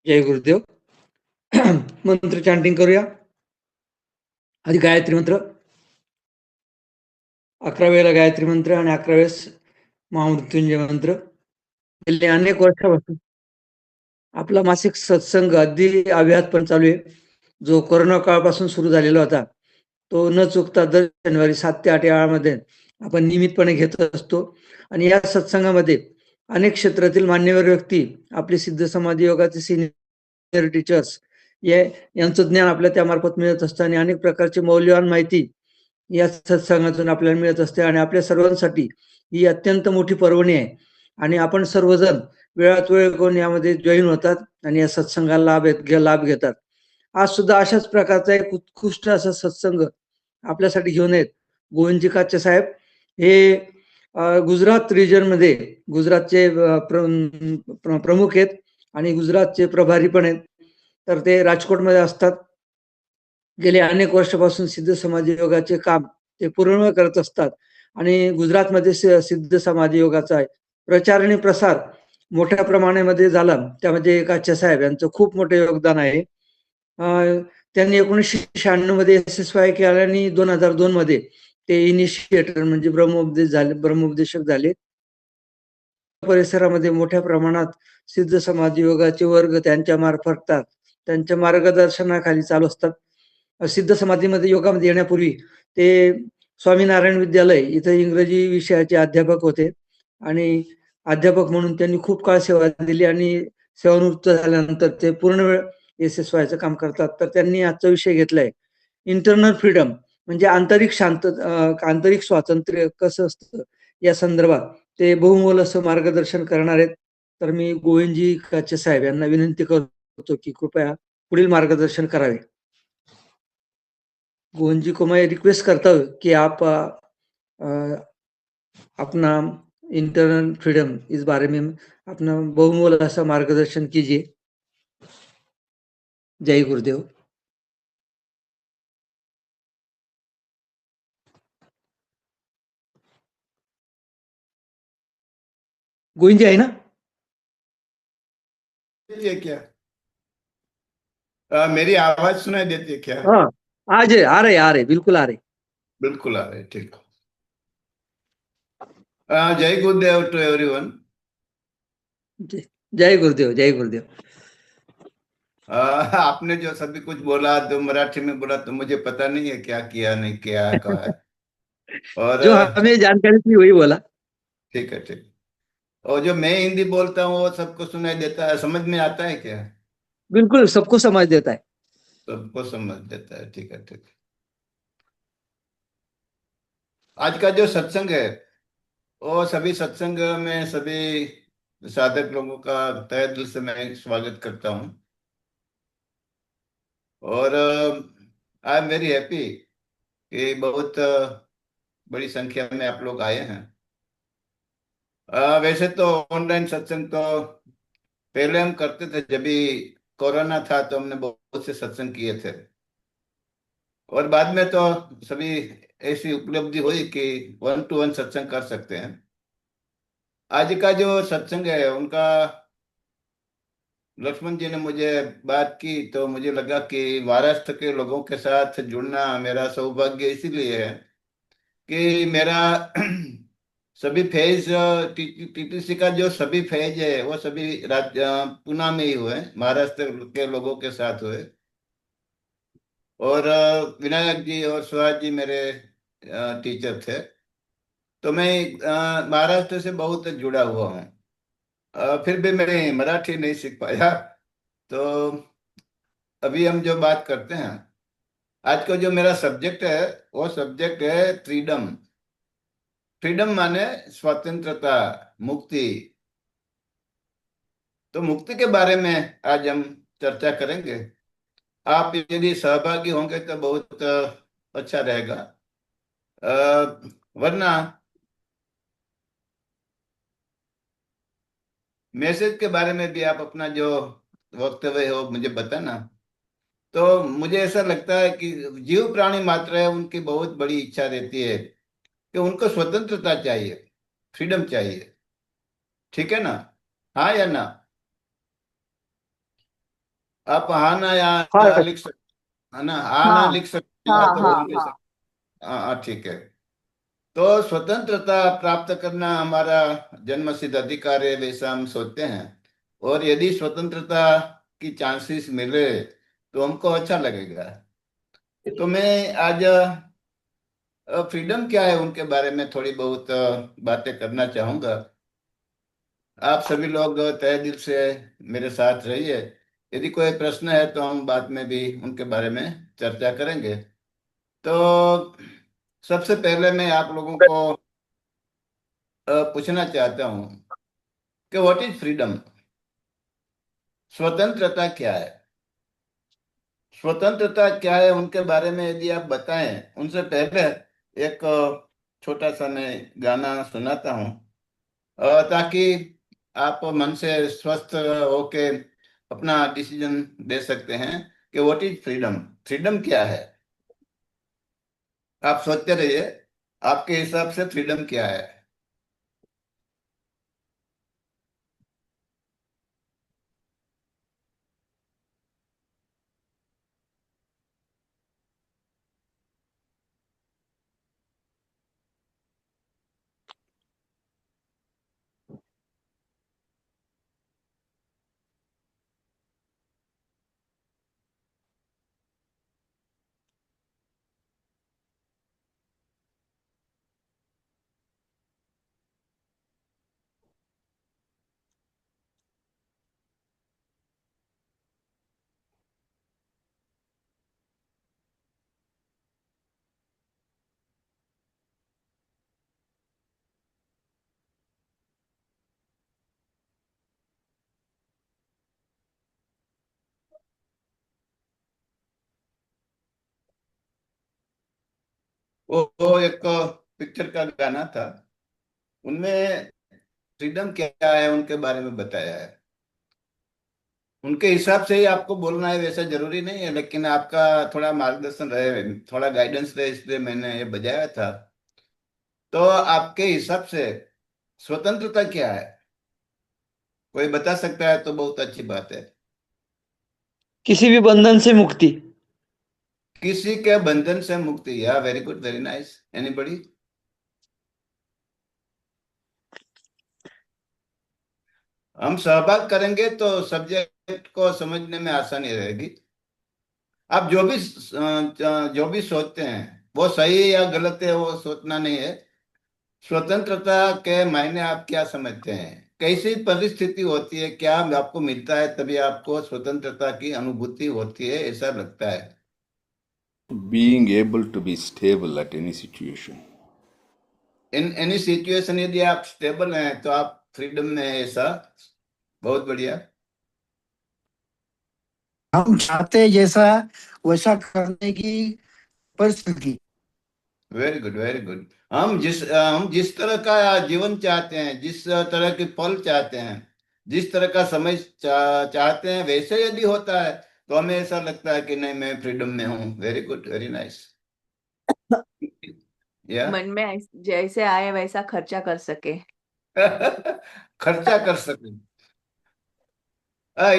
जय गुरुदेव. मंत्र चॅन्टिंग करूया. आधी गायत्री मंत्र. 11 वेळेला गायत्री मंत्र आणि 11 वेळेस महामृत्युंजय मंत्र. गेली अनेक वर्षापासून आपला मासिक सत्संग अगदी अव्याहतपणे चालू आहे. जो कोरोना काळापासून सुरू झालेला होता, तो न चुकता दर शनिवारी 7 ते 8 या वेळामध्ये आपण नियमितपणे घेत असतो. आणि या सत्संगामध्ये अनेक क्षेत्रातील मान्यवर व्यक्ती, आपले सिद्ध समाधी योगाचे सिनियर टीचर्स यांचं ज्ञान आपल्याला त्यामार्फत मिळत असतं आणि अनेक प्रकारची मौल्यवान माहिती या सत्संगातून आपल्याला मिळत असते. आणि आपल्या सर्वांसाठी ही अत्यंत मोठी पर्वणी आहे. आणि आपण सर्वजण वेळात वेळ करून यामध्ये जॉईन होतात आणि या सत्संगाला लाभ घेतात. आज सुद्धा अशाच प्रकारचा एक उत्कृष्ट असा सत्संग आपल्यासाठी घेऊन आहेत गोविंदजी काचे साहेब. हे गुजरात रिजनमध्ये गुजरातचे प्रमुख आहेत आणि गुजरातचे प्रभारी पण आहेत. तर ते राजकोटमध्ये असतात. गेले अनेक वर्षापासून सिद्ध समाधी योगाचे काम ते पूर्ण करत असतात आणि गुजरातमध्ये सिद्ध समाधी योगाचा प्रचार आणि प्रसार मोठ्या प्रमाणामध्ये झाला. त्यामध्ये काचे साहेब यांचं खूप मोठं योगदान आहे. त्यांनी 1996 मध्ये SSY केला आणि 2002 मध्ये ते इनिशिएटर म्हणजे ब्रह्मोपदेशक झाले. परिसरामध्ये मोठ्या प्रमाणात सिद्ध समाधी योगाचे वर्ग त्यांच्या मार्फत त्यांच्या मार्गदर्शनाखाली चालू असतात. सिद्ध समाधीमध्ये योगामध्ये येण्यापूर्वी ते स्वामीनारायण विद्यालय इथं इंग्रजी विषयाचे अध्यापक होते आणि अध्यापक म्हणून त्यांनी खूप काळ सेवा दिली आणि सेवानिवृत्त झाल्यानंतर ते पूर्ण वेळ SSYचं काम करतात. तर त्यांनी आजचा विषय घेतलाय इंटरनल फ्रीडम म्हणजे आंतरिक स्वातंत्र्य कसं असतं या संदर्भात ते बहुमोल असं मार्गदर्शन करणार आहेत. तर मी गोविंदजी काचे साहेब यांना विनंती करतो की कृपया पुढील मार्गदर्शन करावे. गोविंद जी को मैं रिक्वेस्ट करता हूँ कि आप अपना इंटरनल फ्रीडम इस बारे में अपना बहुमोल ऐसा मार्गदर्शन कीजिए. जय गुरुदेव. गोविंद जी आहे ना? क्या मेरी आवाज सुनाई देती है क्या? हाँ, आ रहे बिल्कुल आ रहे. बिल्कुल आ रहे. ठीक. जय गुरुदेव टू एवरीवन. जय गुरुदेव. जय गुरुदेव. आपने जो सभी कुछ बोला तो मराठी में बोला तो मुझे पता नहीं है क्या किया नहीं किया कहा है. और जो हमें जानकारी थी वही बोला. ठीक है. ठीक. और जो मैं हिंदी बोलता हूँ वो सबको सुनाई देता है, समझ में आता है क्या? बिल्कुल सबको समझ देता है. सबको समझ देता है. ठीक है. ठीक. आज का जो सत्संग है वो सभी सत्संग में सभी साधक लोगों का तहे दिल से मैं स्वागत करता हूँ. और आई एम वेरी हैप्पी कि बहुत बड़ी संख्या में आप लोग आए हैं. वैसे तो ऑनलाइन सत्संग तो पहले हम करते थे, जब भी कोरोना था तो हमने बहुत से सत्संग किए थे. और बाद में तो सभी ऐसी उपलब्धि हुई कि 1-to-1 सत्संग कर सकते हैं. आज का जो सत्संग है उनका लक्ष्मण जी ने मुझे बात की तो मुझे लगा कि महाराष्ट्र के लोगों के साथ जुड़ना मेरा सौभाग्य इसीलिए है कि मेरा सभी फेज TTC का जो सभी फेज है वो सभी पुणे में ही हुए, महाराष्ट्र के लोगों के साथ हुए. और विनायक जी और सुहास जी मेरे टीचर थे. तो मैं महाराष्ट्र से बहुत जुड़ा हुआ हूँ. फिर भी मैं मराठी नहीं सीख पाया. तो अभी हम जो बात करते हैं, आज का जो मेरा सब्जेक्ट है वो सब्जेक्ट है फ्रीडम. फ्रीडम माने स्वतंत्रता, मुक्ति. तो मुक्ति के बारे में आज हम चर्चा करेंगे. आप यदि सहभागी होंगे तो बहुत अच्छा रहेगा. वरना मैसेज के बारे में भी आप अपना जो वक्तव्य है वो मुझे बताना. तो मुझे ऐसा लगता है कि जीव प्राणी मात्र है, उनकी बहुत बड़ी इच्छा रहती है कि उनको स्वतंत्रता चाहिए, फ्रीडम चाहिए. ठीक है ना? हाँ या ना? आप हाँ ना या हाँ ना लिख सकते, है ना, हाँ ना हाँ लिख सकते हैं हाँ या तो हाँ बोल भी हाँ। सकते। हाँ हाँ, ठीक है। तो स्वतंत्रता प्राप्त करना हमारा जन्मसिद्ध अधिकार है वैसा हम सोचते हैं। और यदि स्वतंत्रता की चांसेस मिले तो हमको अच्छा लगेगा। तो मैं आज फ्रीडम क्या है उनके बारे में थोड़ी बहुत बातें करना चाहूंगा। आप सभी लोग तहे दिल से मेरे साथ रहिए। यदि कोई प्रश्न है तो हम बाद में भी उनके बारे में चर्चा करेंगे। तो सबसे पहले मैं आप लोगों को पूछना चाहता हूँ कि व्हाट इज फ्रीडम। स्वतंत्रता क्या है? स्वतंत्रता क्या है उनके बारे में यदि आप बताएं उनसे पहले एक छोटा सा मैं गाना सुनाता हूँ, ताकि आप मन से स्वस्थ होके अपना डिसीजन दे सकते हैं कि व्हाट इज फ्रीडम। फ्रीडम क्या है? आप सोचते रहिए, आपके हिसाब से फ्रीडम क्या है? वो एक पिक्चर का गाना था, उनमें फ्रीडम क्या है उनके बारे में बताया है। उनके हिसाब से ही आपको बोलना है वैसा जरूरी नहीं है, लेकिन आपका थोड़ा मार्गदर्शन रहे, थोड़ा गाइडेंस रहे, इसलिए मैंने ये बजाया था। तो आपके हिसाब से स्वतंत्रता क्या है? कोई बता सकता है तो बहुत अच्छी बात है। किसी भी बंधन से मुक्ति। किसी के बंधन से मुक्ति, या very good, very nice. Anybody? हम सहभाग करेंगे तो सब्जेक्ट को समझने में आसानी रहेगी। आप जो भी सोचते हैं वो सही है या गलत है वो सोचना नहीं है। स्वतंत्रता के मायने आप क्या समझते हैं? कैसी परिस्थिति होती है, क्या आपको मिलता है तभी आपको स्वतंत्रता की अनुभूति होती है, ऐसा लगता है? Being able to be stable at any situation. In any situation, यदि आप स्टेबल हैं तो आप फ्रीडम में हैं, ऐसा। बहुत बढ़िया। हम चाहते हैं जैसा वैसा करने की परिस्थिति। Very good, very good. हम जिस तरह का जीवन चाहते हैं, जिस तरह के फल चाहते हैं, जिस तरह का समय चाहते हैं, वैसे यदि होता है तो हमें ऐसा लगता है कि नहीं, मैं फ्रीडम में हूँ। Very good, very nice. या मन में जैसे आए वैसा खर्चा कर सके। खर्चा कर सकें।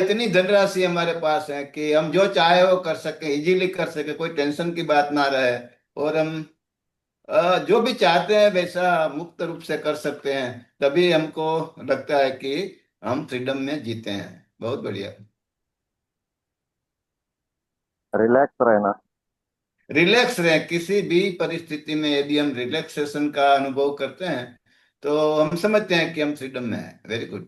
इतनी धनराशि हमारे पास है कि हम जो चाहे वो कर सके, इजीली कर सके, कोई टेंशन की बात ना रहे। और हम जो भी चाहते हैं वैसा मुक्त रूप से कर सकते हैं। तभी हमको लगता है कि हम फ्रीडम में जीते हैं। बहुत बढ़िया। रिलैक्स रहना। रिलैक्स रहें किसी भी परिस्थिति में, यदि हम रिलैक्सेशन का अनुभव करते हैं तो हम समझते हैं कि हम फ्रीडम में हैं। Very good.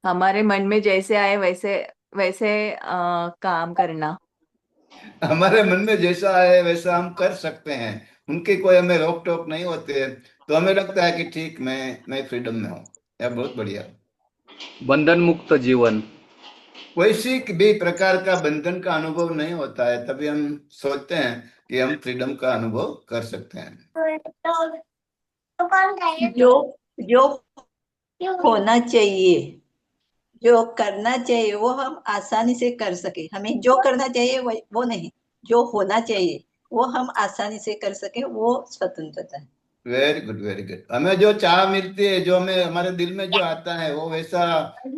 हमारे मन में जैसे आए वैसे वैसे काम करना। हमारे मन में जैसा है वैसा हम कर सकते हैं, उनके कोई हमें रोक टोक नहीं होते हैं। तो हमें लगता है कि ठीक, मैं फ्रीडम में हूँ। या बहुत बढ़िया। बंधन मुक्त जीवन। किसी भी प्रकार का बंधन का अनुभव नहीं होता है, तभी हम सोचते हैं कि हम फ्रीडम का अनुभव कर सकते हैं। जो जो होना चाहिए, जो करना चाहिए वो हम आसानी से कर सके। हमें जो करना चाहिए वो नहीं, जो होना चाहिए वो हम आसानी से कर सके, वो स्वतंत्रता है। Very good, very good. हमें जो चाह मिलती है, जो हमें हमारे दिल में जो आता है, वो वैसा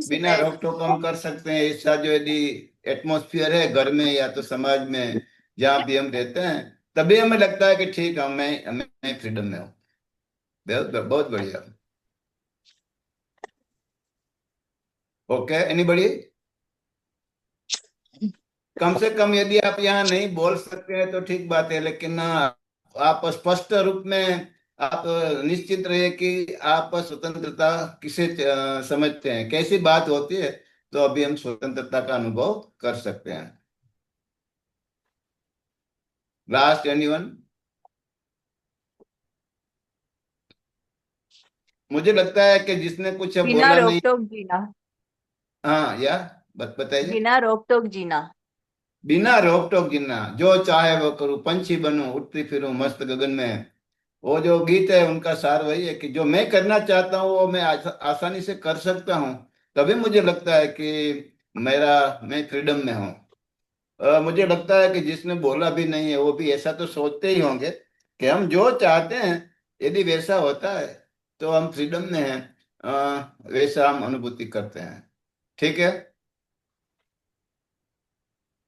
बिना रोक टोक हम कर सकते हैं। ऐसा जो यदि एटमोस्फियर है घर में या तो समाज में जहाँ भी हम रहते हैं, तभी हमें लगता है कि ठीक है, मैं फ्रीडम में हूँ। बहुत बहुत बढ़िया। Okay, anybody? कम से कम यदि आप यहाँ नहीं बोल सकते हैं तो ठीक बात है, लेकिन आप स्पष्ट रूप में आप निश्चित रहिए कि आप स्वतंत्रता किसे समझते हैं, कैसी बात होती है, तो अभी हम स्वतंत्रता का अनुभव कर सकते हैं। Last anyone? मुझे लगता है कि जिसने कुछ बिना बोला रोक नहीं। टोक जीना। हाँ, या बताइए। बिना रोक टोक जीना। बिना रोक टोक जीना, जो चाहे वो करूं, पंछी बनूं, उड़ती फिरूं मस्त गगन में। वो जो गीत है उनका सार वही है कि जो मैं करना चाहता हूँ वो मैं आसानी से कर सकता हूँ। तभी मुझे लगता है कि मैं फ्रीडम में हूँ। मुझे लगता है कि जिसने बोला भी नहीं है वो भी ऐसा तो सोचते ही होंगे कि हम जो चाहते हैं यदि वैसा होता है तो हम फ्रीडम में हैं। वैसा हम अनुभूति करते हैं। ठीक है।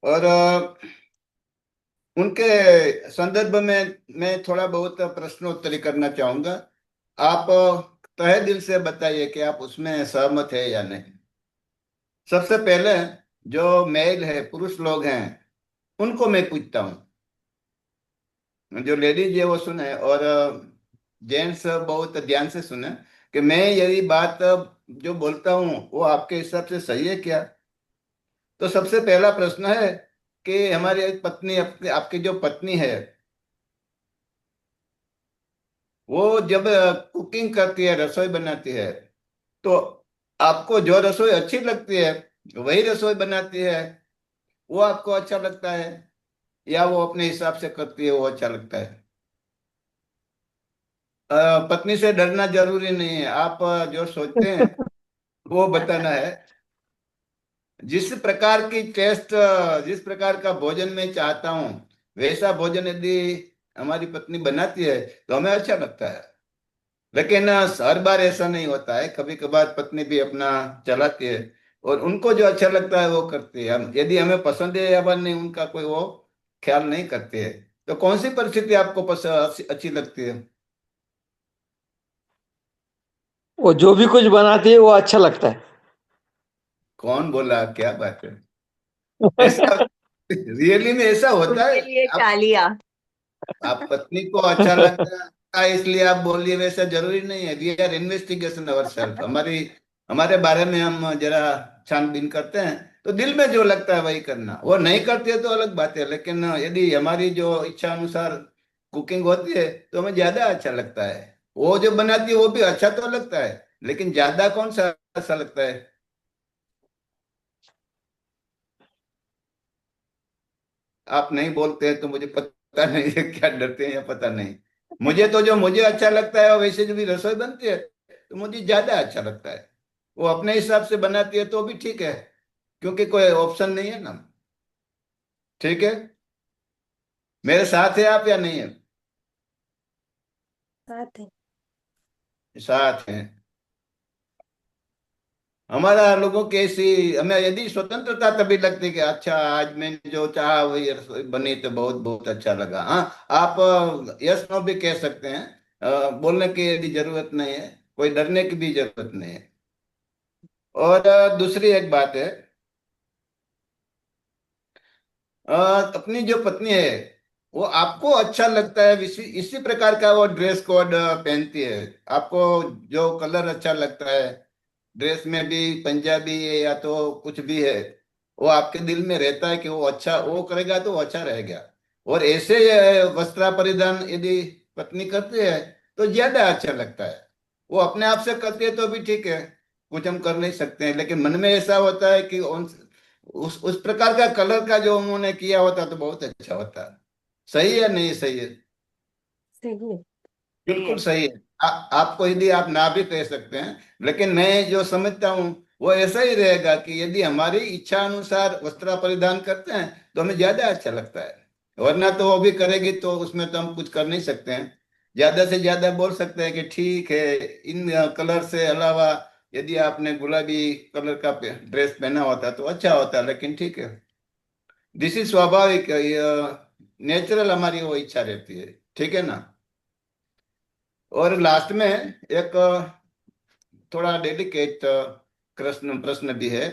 और उनके संदर्भ में मैं थोड़ा बहुत प्रश्नोत्तरी करना चाहूंगा। आप तहे दिल से बताइए कि आप उसमें सहमत है या नहीं। सबसे पहले जो मेल है, पुरुष लोग हैं, उनको मैं पूछता हूँ। जो लेडीज है वो सुने, और जेंट्स बहुत ध्यान से सुने कि मैं यदि बात जो बोलता हूँ वो आपके हिसाब से सही है क्या। तो सबसे पहला प्रश्न है कि हमारी पत्नी, आपकी जो पत्नी है, वो जब कुकिंग करती है, रसोई बनाती है, तो आपको जो रसोई अच्छी लगती है वही रसोई बनाती है, वो आपको अच्छा लगता है, या वो अपने हिसाब से करती है वो अच्छा लगता है। पत्नी से डरना जरूरी नहीं है, आप जो सोचते हैं वो बताना है। जिस प्रकार की टेस्ट, जिस प्रकार का भोजन मैं चाहता हूँ वैसा भोजन यदि हमारी पत्नी बनाती है तो हमें अच्छा लगता है। लेकिन हर बार ऐसा नहीं होता है, कभी कभार पत्नी भी अपना चलाती है और उनको जो अच्छा लगता है वो करती है। हम यदि हमें पसंद है या फिर नहीं, उनका कोई वो ख्याल नहीं करते है। तो कौन सी परिस्थिति आपको पसंद अच्छी लगती है? वो जो भी कुछ बनाती है वो अच्छा लगता है। कौन बोला, क्या बात है? ऐसा रियली में ऐसा होता उनके है? लिए आप तालियां। आप पत्नी को अच्छा लगता है इसलिए आप बोल रही है, वैसा जरूरी नहीं है। We are investigation our self. हमारे बारे में हम जरा छानबीन करते हैं, तो दिल में जो लगता है वही करना। वो नहीं करती है तो अलग बात है, लेकिन यदि हमारी जो इच्छा अनुसार कुकिंग होती है तो हमें ज्यादा अच्छा लगता है। वो जो बनाती है वो भी अच्छा तो लगता है, लेकिन ज्यादा कौन सा अच्छा लगता है? आप नहीं बोलते हैं तो मुझे पता नहीं है, क्या डरते हैं या पता नहीं। मुझे तो जो मुझे अच्छा लगता है वैसे जो भी रसोई बनती है तो मुझे ज्यादा अच्छा लगता है। वो अपने हिसाब से बनाती है तो भी ठीक है, क्योंकि कोई ऑप्शन नहीं है ना। ठीक है। मेरे साथ है आप या नहीं है? साथ है। साथ है। हमारा लोगों की ऐसी, हमें यदि स्वतंत्रता तभी लगती है कि अच्छा आज मैंने जो चाहा वही रसोई बनी तो बहुत बहुत अच्छा लगा। हाँ, आप यस नो भी कह सकते हैं। बोलने की यदि जरूरत नहीं है, कोई डरने की भी जरूरत नहीं है। और दूसरी एक बात है, अ, अपनी जो पत्नी है वो आपको अच्छा लगता है इसी प्रकार का वो ड्रेस कोड पहनती है। आपको जो कलर अच्छा लगता है ड्रेस में भी, पंजाबी है या तो कुछ भी है, वो आपके दिल में रहता है कि वो अच्छा वो करेगा तो वो अच्छा रहेगा। और ऐसे वस्त्र परिधान यदि पत्नी करती है तो ज्यादा अच्छा लगता है। वो अपने आप से करती है तो भी ठीक है, कुछ हम कर नहीं सकते हैं, लेकिन मन में ऐसा होता है कि उस प्रकार का कलर का जो उन्होंने किया होता तो बहुत अच्छा होता। सही है नहीं सही है? सही है। सही बिल्कुल है। सही है। आपको यदि आप ना भी कह सकते हैं, लेकिन मैं जो समझता हूँ वो ऐसा ही रहेगा कि यदि हमारी इच्छा अनुसार वस्त्र परिधान करते हैं तो हमें ज्यादा अच्छा लगता है। वरना तो वो भी करेगी तो उसमें तो हम कुछ कर नहीं सकते हैं। ज्यादा से ज्यादा बोल सकते हैं कि ठीक है, इन कलर से अलावा यदि आपने गुलाबी कलर का ड्रेस पहना होता तो अच्छा होता, लेकिन ठीक है, दिस इज स्वाभाविक, नेचुरल हमारी वो इच्छा रहती है, ठीक है ना। और लास्ट में एक थोड़ा डेलिकेट प्रश्न प्रश्न भी है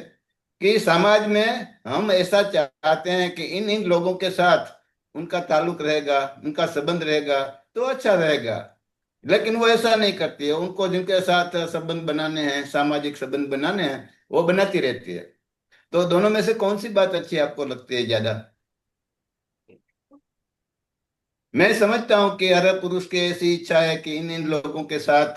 कि समाज में हम ऐसा चाहते हैं कि इन इन लोगों के साथ उनका ताल्लुक रहेगा, उनका संबंध रहेगा तो अच्छा रहेगा, लेकिन वो ऐसा नहीं करती है। उनको जिनके साथ संबंध बनाने हैं, सामाजिक संबंध बनाने हैं, वो बनाती रहती है। तो दोनों में से कौन सी बात अच्छी आपको लगती है ज्यादा? मैं समझता हूँ कि हर पुरुष की ऐसी इच्छा है कि इन इन लोगों के साथ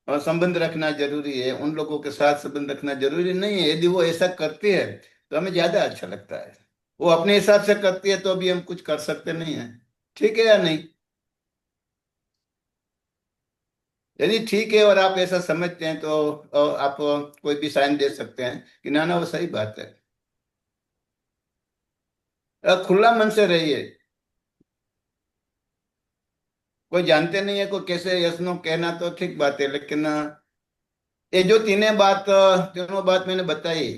संबंध रखना जरूरी है, उन लोगों के साथ संबंध रखना जरूरी नहीं है। यदि वो ऐसा करती है तो हमें ज्यादा अच्छा लगता है। वो अपने हिसाब से करती है तो अभी हम कुछ कर सकते नहीं है, ठीक है या नहीं? यदि ठीक है और आप ऐसा समझते हैं तो आप कोई भी साइन दे सकते हैं कि ना ना वो सही बात है। खुला मन से रहिए। कोई जानते नहीं है को कैसे यस नो कहना, तो ठीक बात है, लेकिन ये जो तीनों बात मैंने बताई,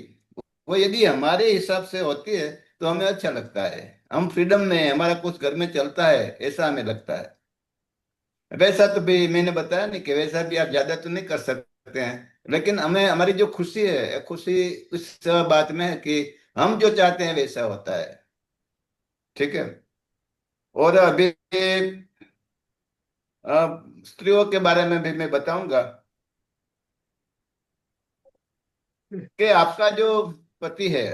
वो यदि हमारे हिसाब से होती है तो हमें अच्छा लगता है। हम फ्रीडम में हैं, हमारा कुछ घर में चलता है, ऐसा हमें लगता है। वैसा तो भी मैंने बताया नहीं कि वैसा भी आप ज्यादा तो नहीं कर सकते हैं, लेकिन हमें हमारी जो खुशी है, खुशी उस बात में है कि हम जो चाहते हैं वैसा होता है, ठीक है। और अभी स्त्रियों के बारे में भी मैं बताऊंगा कि आपका जो पति है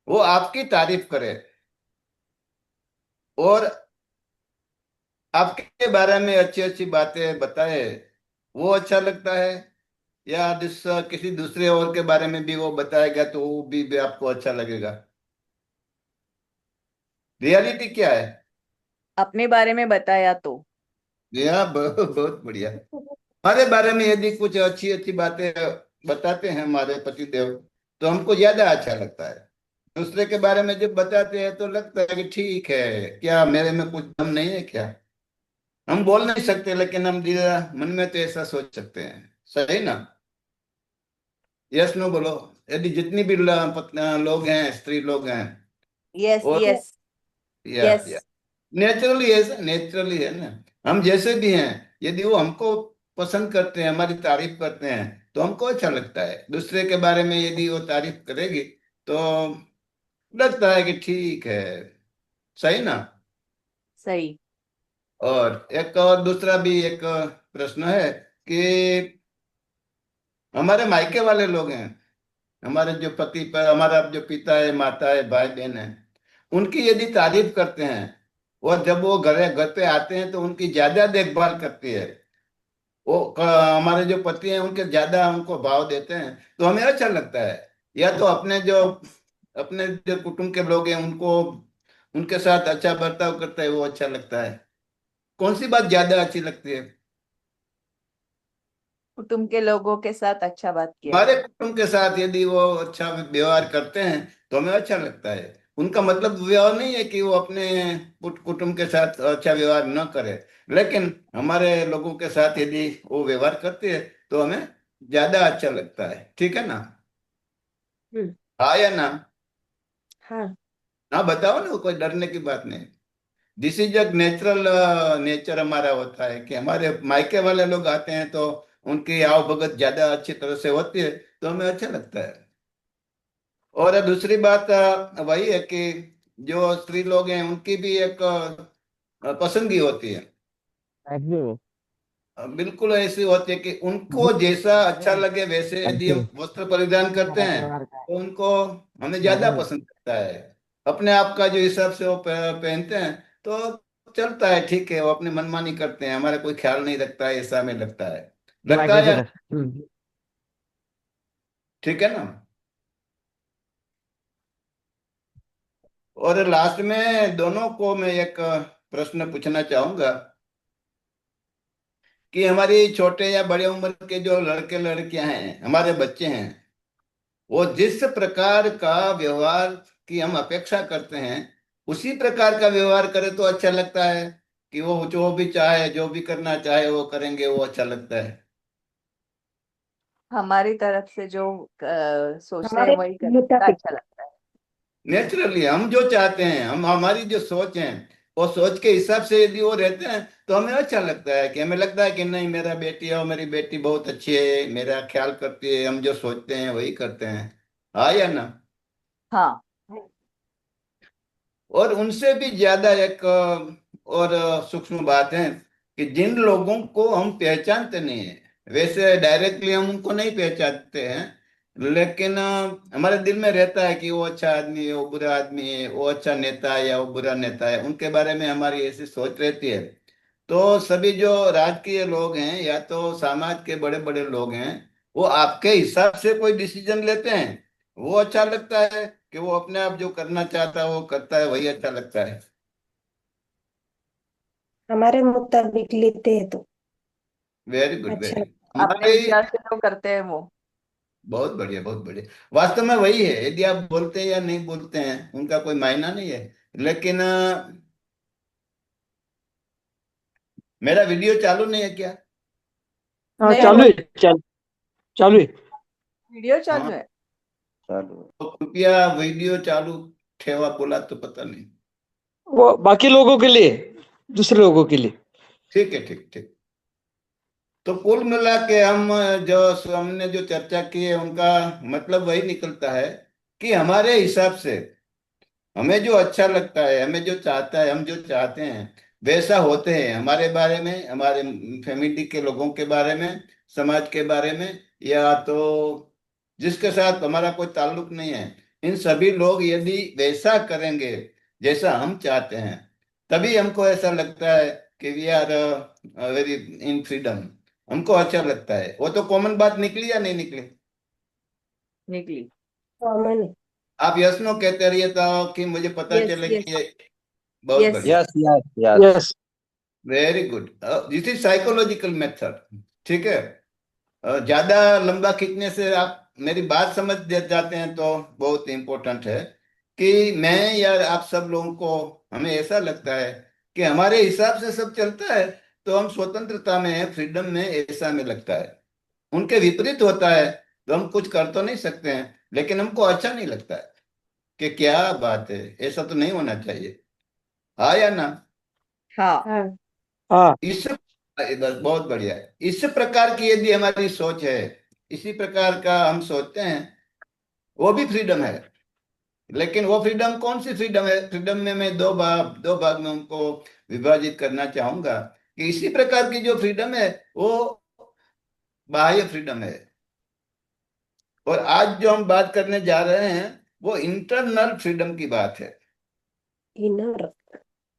वो आपकी तारीफ करे और आपके बारे में अच्छी अच्छी बातें बताए, वो अच्छा लगता है? या किसी दूसरे और के बारे में भी वो बताएगा तो वो भी आपको अच्छा लगेगा? रियलिटी क्या है? अपने बारे में बताया तो। बहुत बढ़िया। हमारे बारे में यदि कुछ अच्छी अच्छी बातें बताते हैं हमारे पतिदेव तो हमको ज्यादा अच्छा लगता है। दूसरे के बारे में जब बताते हैं तो लगता है कि ठीक है, क्या मेरे में कुछ दम नहीं है क्या? हम बोल नहीं सकते लेकिन हम दिल मन में तो ऐसा सोच सकते हैं, सही ना? यस नो बोलो। यदि जितनी भी लोग हैं, स्त्री लोग हैं, यस और यस यस। या नेचुरली है, नेचुरली है ना। हम जैसे भी हैं, यदि वो हमको पसंद करते हैं, हमारी तारीफ करते हैं तो हमको अच्छा लगता है। दूसरे के बारे में यदि वो तारीफ करेगी तो लगता है कि ठीक है, सही ना। सही। और एक और दूसरा भी एक प्रश्न है कि हमारे मायके वाले लोग हैं, हमारे जो पति पर, हमारा जो पिता है, माता है, भाई बहन है, उनकी यदि तारीफ करते हैं और जब वो घर घर पे आते हैं तो उनकी ज्यादा देखभाल करती है, वो हमारे जो पति हैं उनके ज्यादा उनको भाव देते हैं तो हमें अच्छा लगता है। या तो अपने जो कुटुंब के लोग हैं उनको, उनके साथ अच्छा बर्ताव करता है, वो अच्छा लगता है। कौन सी बात ज्यादा अच्छी लगती है? कुटुंब के लोगों के साथ अच्छा बात किया हमारे जाए। कुटुंब के साथ यदि वो अच्छा व्यवहार करते हैं तो हमें अच्छा लगता है। उनका मतलब व्यवहार नहीं है कि वो अपने कुटुंब के साथ अच्छा व्यवहार न करे, लेकिन हमारे लोगों के साथ यदि वो व्यवहार करते हैं तो हमें ज्यादा अच्छा लगता है, ठीक है ना? हम्म। हाँ या ना? हाँ। हाँ बताओ ना, कोई डरने की बात नहीं। This is a natural nature हमारा होता है कि हमारे मायके वाले लोग आते हैं तो उनकी आवभगत ज्यादा अच्छी तरह से होती है तो हमें अच्छा लगता है। और दूसरी बात वही है कि जो स्त्री लोग हैं उनकी भी एक पसंदगी होती है। बिल्कुल ऐसी होती है कि उनको जैसा अच्छा लगे वैसे यदि हम वस्त्र परिधान करते हैं तो उनको, हमें ज्यादा पसंद करता है। अपने आप का जो हिसाब से वो पहनते हैं तो चलता है, ठीक है, वो अपनी मनमानी करते हैं, हमारा कोई ख्याल नहीं रखता है, ऐसा हमें लगता है। लगता है यार, ठीक है ना? और लास्ट में दोनों को मैं एक प्रश्न पूछना चाहूंगा कि हमारी छोटे या बड़े उम्र के जो लड़के लड़कियां हैं, हमारे बच्चे हैं, वो जिस प्रकार का व्यवहार की हम अपेक्षा करते हैं उसी प्रकार का व्यवहार करे तो अच्छा लगता है, कि वो जो भी चाहे, जो भी करना चाहे वो करेंगे, वो अच्छा लगता है। हमारी तरफ से जो सोचते हैं हमारे वही करने का मुताबिक अच्छा लगता है। नेचुरली हम जो चाहते हैं, हम हमारी जो सोच है, वो सोच के हिसाब से यदि वो रहते हैं तो हमें अच्छा लगता है, कि हमें लगता है कि नहीं, मेरा बेटी और मेरी बेटी बहुत अच्छी है, मेरा ख्याल करती है, हम जो सोचते हैं वही करते हैं। हाँ या ना? हाँ। और उनसे भी ज्यादा एक और सूक्ष्म बात है कि जिन लोगों को हम पहचानते नहीं है, वैसे डायरेक्टली हम उनको नहीं पहचानते हैं, लेकिन हमारे दिल में रहता है कि वो अच्छा आदमी है, वो बुरा आदमी है, वो अच्छा नेता है या वो बुरा नेता है, उनके बारे में हमारी ऐसी सोच रहती है। तो सभी जो राजकीय लोग हैं या तो समाज के बड़े बड़े लोग हैं, वो आपके हिसाब से कोई डिसीजन लेते हैं, वो अच्छा लगता है, कि वो अपने आप जो करना चाहता है वो करता है, वही अच्छा लगता है। हमारे मुताबिक लेते हैं तो वेरी गुड, अच्छा वेरी। लगता अपने हमारे विचार से जो करते हैं वो। बहुत बढ़िया, बहुत बढ़िया। वास्तव में वही है, यदि आप बोलते हैं या नहीं बोलते हैं उनका कोई मायना नहीं है। लेकिन मेरा वीडियो चालू नहीं है क्या? हाँ, नहीं, चालू है, चालू है। वीडियो चालू हाँ, है। चालू है। तो कृपया वीडियो चालू ठेवा, बोला तो पता नहीं। वो बाकी लोगों के लिए, दूसरे लोगों के लिए। ठीक है, ठीक ठीक। तो कुल मिला के हम जो हमने जो चर्चा की है उनका मतलब वही निकलता है कि हमारे हिसाब से हमें जो अच्छा लगता है, हमें जो चाहता है, हम जो चाहते हैं वैसा होते हैं, हमारे बारे में, हमारे फैमिली के लोगों के बारे में, समाज के बारे में, या तो जिसके साथ हमारा कोई ताल्लुक नहीं है, इन सभी लोग यदि वैसा करेंगे जैसा हम चाहते हैं, तभी हमको ऐसा लगता है कि we are very in freedom. हमको अच्छा लगता है। वो तो कॉमन बात निकली या नहीं निकली? निकली। कॉमन है। आप यस नो कहते रहिए तो कि मुझे पता यस, चले यस, कि बहुत यस। बढ़िया। Yes yes yes. Yes. Very good. This is psychological method. ठीक है। ज्यादा लंबा खींचने से आप मेरी बात समझ जाते हैं तो बहुत इंपॉर्टेंट है कि मैं या आप सब लोगों को, हमें ऐसा लगता है कि हमारे हिसाब से सब चलता है, तो हम स्वतंत्रता में है, फ्रीडम में, ऐसा हमें लगता है। उनके विपरीत होता है तो हम कुछ कर तो नहीं सकते हैं, लेकिन हमको अच्छा नहीं लगता है कि क्या बात है, ऐसा तो नहीं होना चाहिए। हाँ या ना? हाँ। हाँ। हाँ। इस बस बहुत बढ़िया है। इस प्रकार की यदि हमारी सोच है, इसी प्रकार का हम सोचते हैं, वो भी फ्रीडम है। लेकिन वो फ्रीडम कौन सी फ्रीडम है? फ्रीडम में मैं दो भाग में उनको विभाजित करना चाहूंगा, कि इसी प्रकार की जो फ्रीडम है वो बाह्य फ्रीडम है, और आज जो हम बात करने जा रहे हैं वो इंटरनल फ्रीडम की बात है। इनर।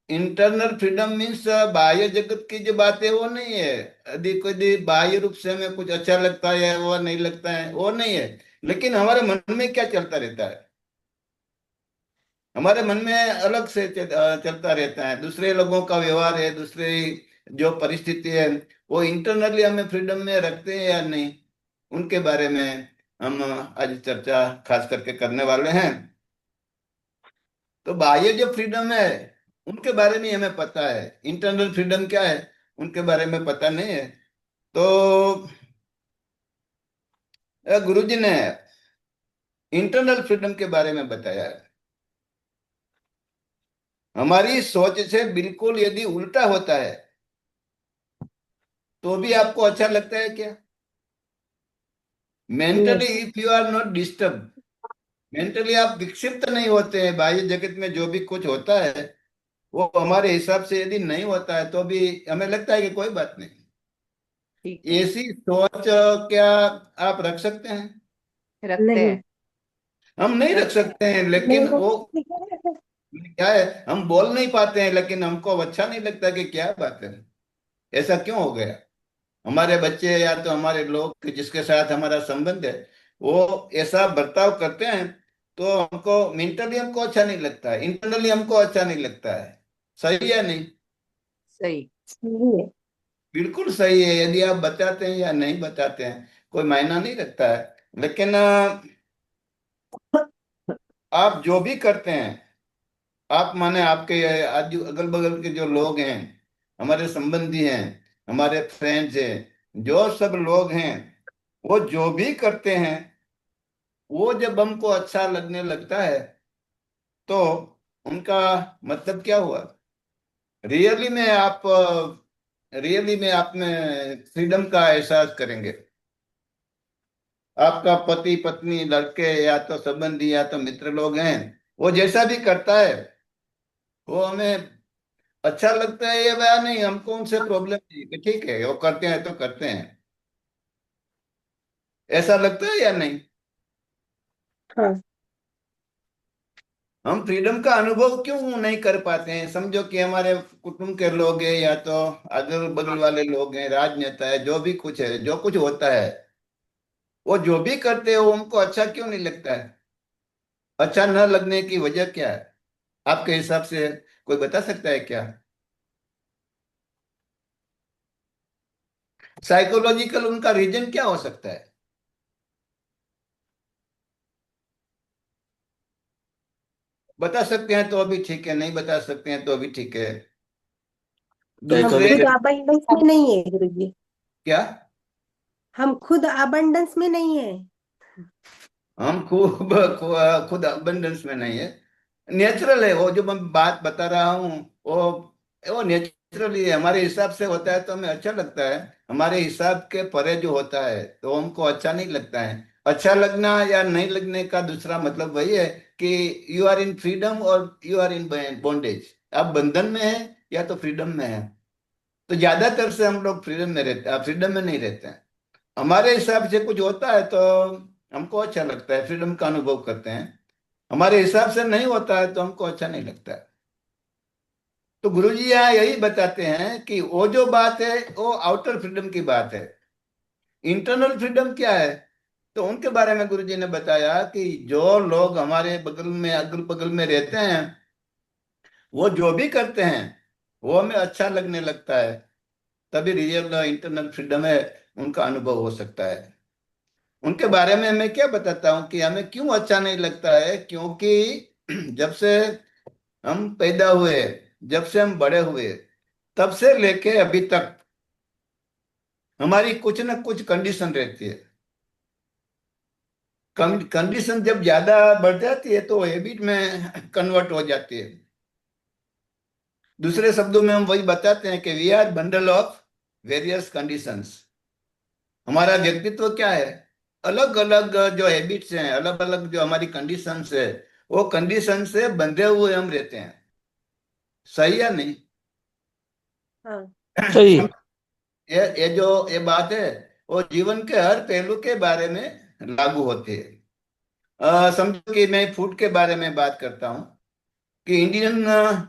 इंटरनल फ्रीडम मीन्स बाह्य जगत की जो बात है वो नहीं है। यदि कोई बाह्य रूप से हमें कुछ अच्छा लगता है वो नहीं लगता है, वो नहीं है। लेकिन हमारे मन में क्या चलता रहता है, हमारे मन में अलग से चलता रहता है, दूसरे लोगों का व्यवहार है, दूसरे जो परिस्थिति है, वो इंटरनली हमें फ्रीडम में रखते हैं या नहीं, उनके बारे में हम आज चर्चा खास करके करने वाले हैं। तो बाह्य जो फ्रीडम है उनके बारे में हमें पता है, इंटरनल फ्रीडम क्या है उनके बारे में पता नहीं है। तो गुरुजी ने इंटरनल फ्रीडम के बारे में बताया है। हमारी सोच से बिल्कुल यदि उल्टा होता है तो भी आपको अच्छा लगता है क्या? Mentally yes. If you are not disturb, mentally आप विक्षिप्त नहीं होते हैं, बाह्य जगत में जो भी कुछ होता है वो हमारे हिसाब से यदि नहीं होता है तो भी हमें लगता है कि कोई बात नहीं। ठीक है। ऐसी सोच क्या आप रख सकते हैं? रखते नहीं। हैं। हम नहीं रख रखते हैं। सकते हैं, लेकिन नहीं। वो क्या है, हम बोल नहीं पाते हैं, लेकिन हमको अब अच्छा नहीं लगता कि क्या बात है, ऐसा क्यों हो गया। हमारे बच्चे या तो हमारे लोग जिसके साथ हमारा संबंध है वो ऐसा बर्ताव करते हैं, तो हमको मेंटली हमको अच्छा नहीं लगता है, इंटरनली हमको अच्छा नहीं लगता है। सही है नहीं? सही। सही है। बिल्कुल सही है। यदि आप बताते हैं या नहीं बताते हैं कोई मायना नहीं रखता है, लेकिन आप जो भी करते हैं, आप माने आपके आजू अगल बगल के जो लोग हैं हमारे संबंधी हैं, हमारे फ्रेंड्स हैं, जो सब लोग हैं, वो जो भी करते हैं वो जब हमको अच्छा लगने लगता है तो उनका मतलब क्या हुआ? रियली में आप में फ्रीडम का एहसास करेंगे। आपका पति पत्नी लड़के या तो संबंधी या तो मित्र लोग हैं, वो जैसा भी करता है वो हमें अच्छा लगता है या नहीं, हमको उनसे प्रॉब्लम नहीं कि ठीक है वो करते हैं तो करते हैं, ऐसा लगता है या नहीं? हाँ। हम फ्रीडम का अनुभव क्यों नहीं कर पाते हैं? समझो कि हमारे कुटुंब के लोग हैं या तो अगल बगल वाले लोग हैं, राजनेता है, जो भी कुछ है, जो कुछ होता है, वो जो भी करते हैं वो उनको अच्छा क्यों नहीं लगता है? अच्छा न लगने की वजह क्या है आपके हिसाब से? कोई बता सकता है क्या? साइकोलॉजिकल उनका रीजन क्या हो सकता है? बता सकते हैं तो अभी ठीक है, नहीं बता सकते हैं तो अभी ठीक है। हम दूसरे खुद abundance में नहीं है गुरुजी। क्या? हम खुद abundance में नहीं है। हम खुद अबंडेंस में नहीं है। नेचुरल है वो, जो मैं बात बता रहा हूँ, वो नेचुरली हमारे हिसाब से होता है तो हमें अच्छा लगता है, हमारे हिसाब के परे जो होता है तो हमको अच्छा नहीं लगता है। अच्छा लगना या नहीं लगने का दूसरा मतलब वही है कि यू आर इन फ्रीडम और यू आर इन बॉन्डेज। आप बंधन में है या तो फ्रीडम में है। तो ज्यादातर से हम लोग फ्रीडम में रहते हैं, फ्रीडम में नहीं रहते हैं। हमारे हिसाब से कुछ होता है तो हमको अच्छा लगता है, फ्रीडम का अनुभव करते हैं। हमारे हिसाब से नहीं होता है तो हमको अच्छा नहीं लगता है। तो गुरुजी यहाँ यही बताते हैं कि वो जो बात है वो आउटर फ्रीडम की बात है। इंटरनल फ्रीडम क्या है? तो उनके बारे में गुरुजी ने बताया कि जो लोग हमारे बगल में अगल बगल में रहते हैं वो जो भी करते हैं वो हमें अच्छा लगने लगता है, तभी रियल इंटरनल फ्रीडम है, उनका अनुभव हो सकता है। उनके बारे में मैं क्या बताता हूँ कि हमें क्यों अच्छा नहीं लगता है, क्योंकि जब से हम पैदा हुए, जब से हम बड़े हुए, तब से लेके अभी तक हमारी कुछ ना कुछ कंडीशन रहती है। कंडीशन जब ज्यादा बढ़ जाती है तो हैबिट में कन्वर्ट हो जाती है। दूसरे शब्दों में हम वही बताते हैं कि we are bundle of various conditions. हमारा व्यक्तित्व क्या है? अलग अलग जो हैबिट्स हैं, अलग अलग जो हमारी कंडीशंस है, वो कंडीशन से बंधे हुए हम रहते हैं। सही या नहीं? हाँ। सही। ये बात है, वो जीवन के हर पहलू के बारे में लागू होती है। समझो कि मैं फूड के बारे में बात करता हूँ कि इंडियन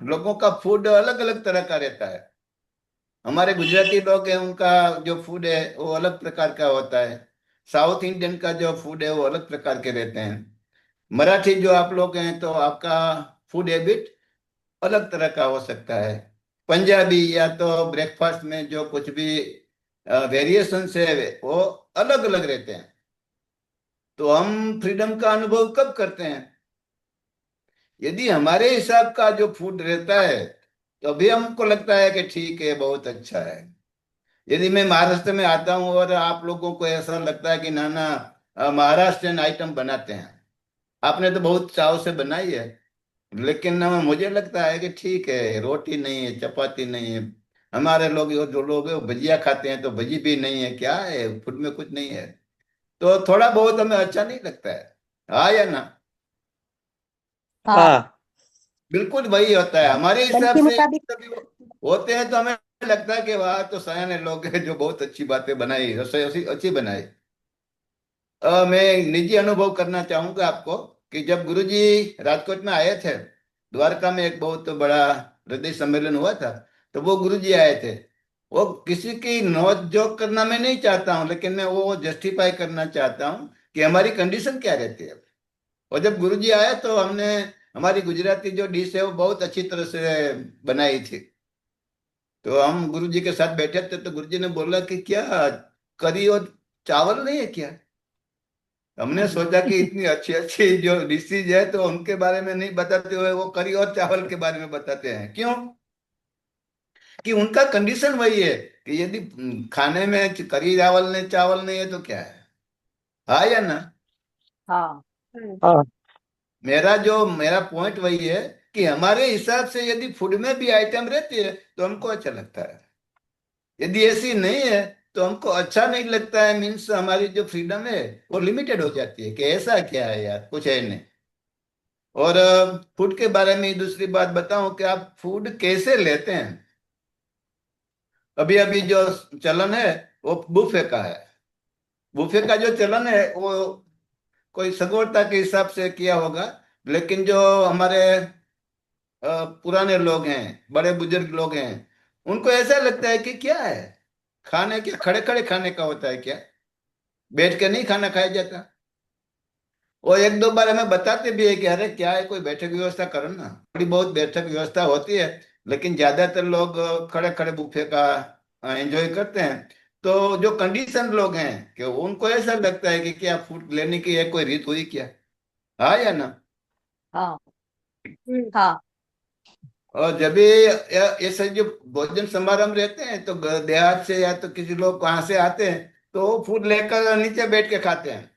लोगों का फूड अलग अलग तरह का रहता है। हमारे गुजराती लोग हैं, उनका जो फूड है वो अलग प्रकार का होता है। साउथ इंडियन का जो फूड है वो अलग प्रकार के रहते हैं। मराठी जो आप लोग हैं तो आपका फूड हैबिट अलग तरह का हो सकता है। पंजाबी या तो ब्रेकफास्ट में जो कुछ भी वेरिएशन है वो अलग अलग रहते हैं। तो हम फ्रीडम का अनुभव कब करते हैं? यदि हमारे हिसाब का जो फूड रहता है तो अभी हमको लगता है कि ठीक है, बहुत अच्छा है। यदि मैं महाराष्ट्र में आता हूँ और आप लोगों को ऐसा लगता है कि ना ना महाराष्ट्रियन आइटम बनाते हैं, आपने तो बहुत चाव से बनाई है, लेकिन मुझे लगता है कि ठीक है, रोटी नहीं है, चपाती नहीं है। हमारे लोग जो लोग हैं वो भजिया खाते हैं, तो भजी भी नहीं है, क्या है फूड में, कुछ नहीं है। तो थोड़ा बहुत हमें अच्छा नहीं लगता है। हाँ या ना? हाँ। हाँ। बिल्कुल वही होता है हमारे मन हिसाब के से। मुताबिक। कभी होते हैं तो हमें लगता है कि वाह, तो सयाने लोग हैं जो बहुत अच्छी बातें बनाई, रसोई अच्छी अच्छी बनाई। मैं निजी अनुभव करना चाहूंगा आपको कि जब गुरुजी राजकोट में आए थे, द्वारका में एक बहुत बड़ा हृदय सम्मेलन हुआ था, तो वो गुरुजी आए थे। वो किसी की नोक जोक करना मैं नहीं चाहता हूँ, लेकिन मैं वो जस्टिफाई करना चाहता हूँ कि हमारी कंडीशन क्या रहती है। और जब गुरुजी आए तो हमने हमारी गुजराती जो डिश है वो बहुत अच्छी तरह से बनाई थी। तो हम गुरुजी के साथ बैठे थे तो गुरुजी ने बोला कि क्या करी और चावल नहीं है क्या? हमने सोचा कि इतनी अच्छी अच्छी जो डिशेज है तो उनके बारे में नहीं बताते हुए वो करी और चावल के बारे में बताते हैं, क्यों? कि उनका कंडीशन वही है कि यदि खाने में करी चावल नहीं है तो क्या है? हाँ या ना? हाँ हाँ मेरा पॉइंट वही है कि हमारे हिसाब से यदि फूड में भी आइटम रहती है तो हमको अच्छा लगता है, यदि ऐसी नहीं है तो हमको अच्छा नहीं लगता है। मीन्स हमारी जो फ्रीडम है वो लिमिटेड हो जाती है कि ऐसा क्या है यार, कुछ है नहीं। और फूड के बारे में दूसरी बात बताऊं कि आप फूड कैसे लेते हैं। अभी अभी जो चलन है वो बुफे का है। बुफे का जो चलन है वो कोई सगवरता के हिसाब से किया होगा, लेकिन जो हमारे पुराने लोग हैं, बड़े बुजुर्ग लोग हैं, उनको ऐसा लगता है कि क्या है, खाने क्या खड़े खड़े खाने का होता है क्या, बैठ के नहीं खाना खाया जाता। वो एक दो बार हमें बताते भी है कि अरे क्या है, कोई बैठक व्यवस्था करो ना। थोड़ी बहुत बैठक व्यवस्था होती है, लेकिन ज्यादातर लोग खड़े खड़े बुफे का एंजॉय करते हैं। तो जो कंडीशन लोग हैं कि उनको ऐसा लगता है कि क्या फूड लेने की है कोई रीत हुई क्या? हाँ या ना? हाँ हाँ और जब भी ऐसे जो भोजन समारंभ रहते हैं तो देहात से या तो किसी लोग कहाँ से आते हैं तो वो फूड लेकर नीचे बैठ के खाते हैं।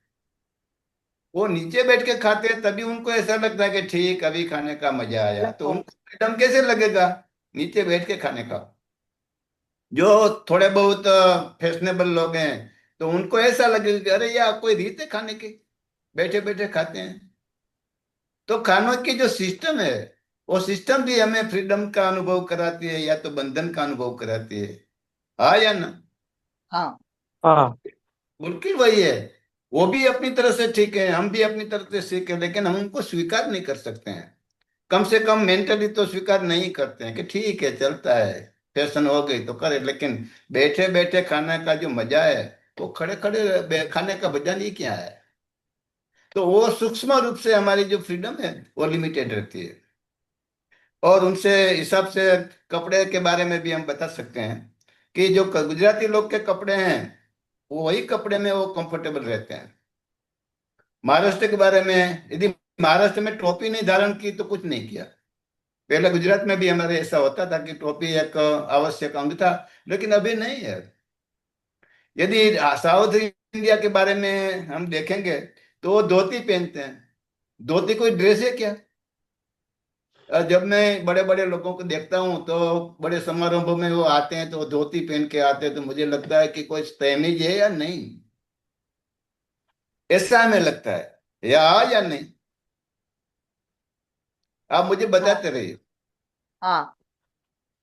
वो नीचे बैठ के खाते हैं तभी उनको ऐसा लगता है कि ठीक अभी खाने का मजा आया। तो उनको फ्रीडम कैसे लगेगा नीचे बैठ के खाने का? जो थोड़े बहुत फैशनेबल लोग हैं तो उनको ऐसा लगेगा कि अरे यार कोई रीत है खाने की, बैठे बैठे खाते हैं। तो खानों की जो सिस्टम है वो सिस्टम भी हमें फ्रीडम का अनुभव कराती है या तो बंधन का अनुभव कराती है। हाँ या ना? हाँ हाँ बिल्कुल वही है। वो भी अपनी तरह से ठीक है, हम भी अपनी तरफ से ठीक है, लेकिन हम उनको स्वीकार नहीं कर सकते हैं। कम से कम मेंटली तो स्वीकार नहीं करते हैं कि ठीक है चलता है, फैशन हो गई तो करे। लेकिन बैठे बैठे खाने का जो मजा है वो खड़े खड़े खाने का मजा नहीं क्या है। तो वो सूक्ष्म रूप से हमारी जो फ्रीडम है वो लिमिटेड रहती है। और उनसे हिसाब से कपड़े के बारे में भी हम बता सकते हैं कि जो गुजराती लोग के कपड़े हैं वो वही कपड़े में वो कंफर्टेबल रहते हैं। महाराष्ट्र के बारे में, यदि महाराष्ट्र में टोपी नहीं धारण की तो कुछ नहीं किया। पहले गुजरात में भी हमारे ऐसा होता था कि टोपी एक आवश्यक अंग था, लेकिन अभी नहीं है। यदि साउथ इंडिया के बारे में हम देखेंगे तो वो धोती पहनते हैं। धोती कोई ड्रेस है क्या? जब मैं बड़े बड़े लोगों को देखता हूँ तो बड़े समारोहों में वो आते हैं तो वो धोती पहन के आते हैं, तो मुझे लगता है कि कोई तमीज है या नहीं, ऐसा हमें लगता है। या नहीं? आप मुझे हाँ बताते रहिए। हाँ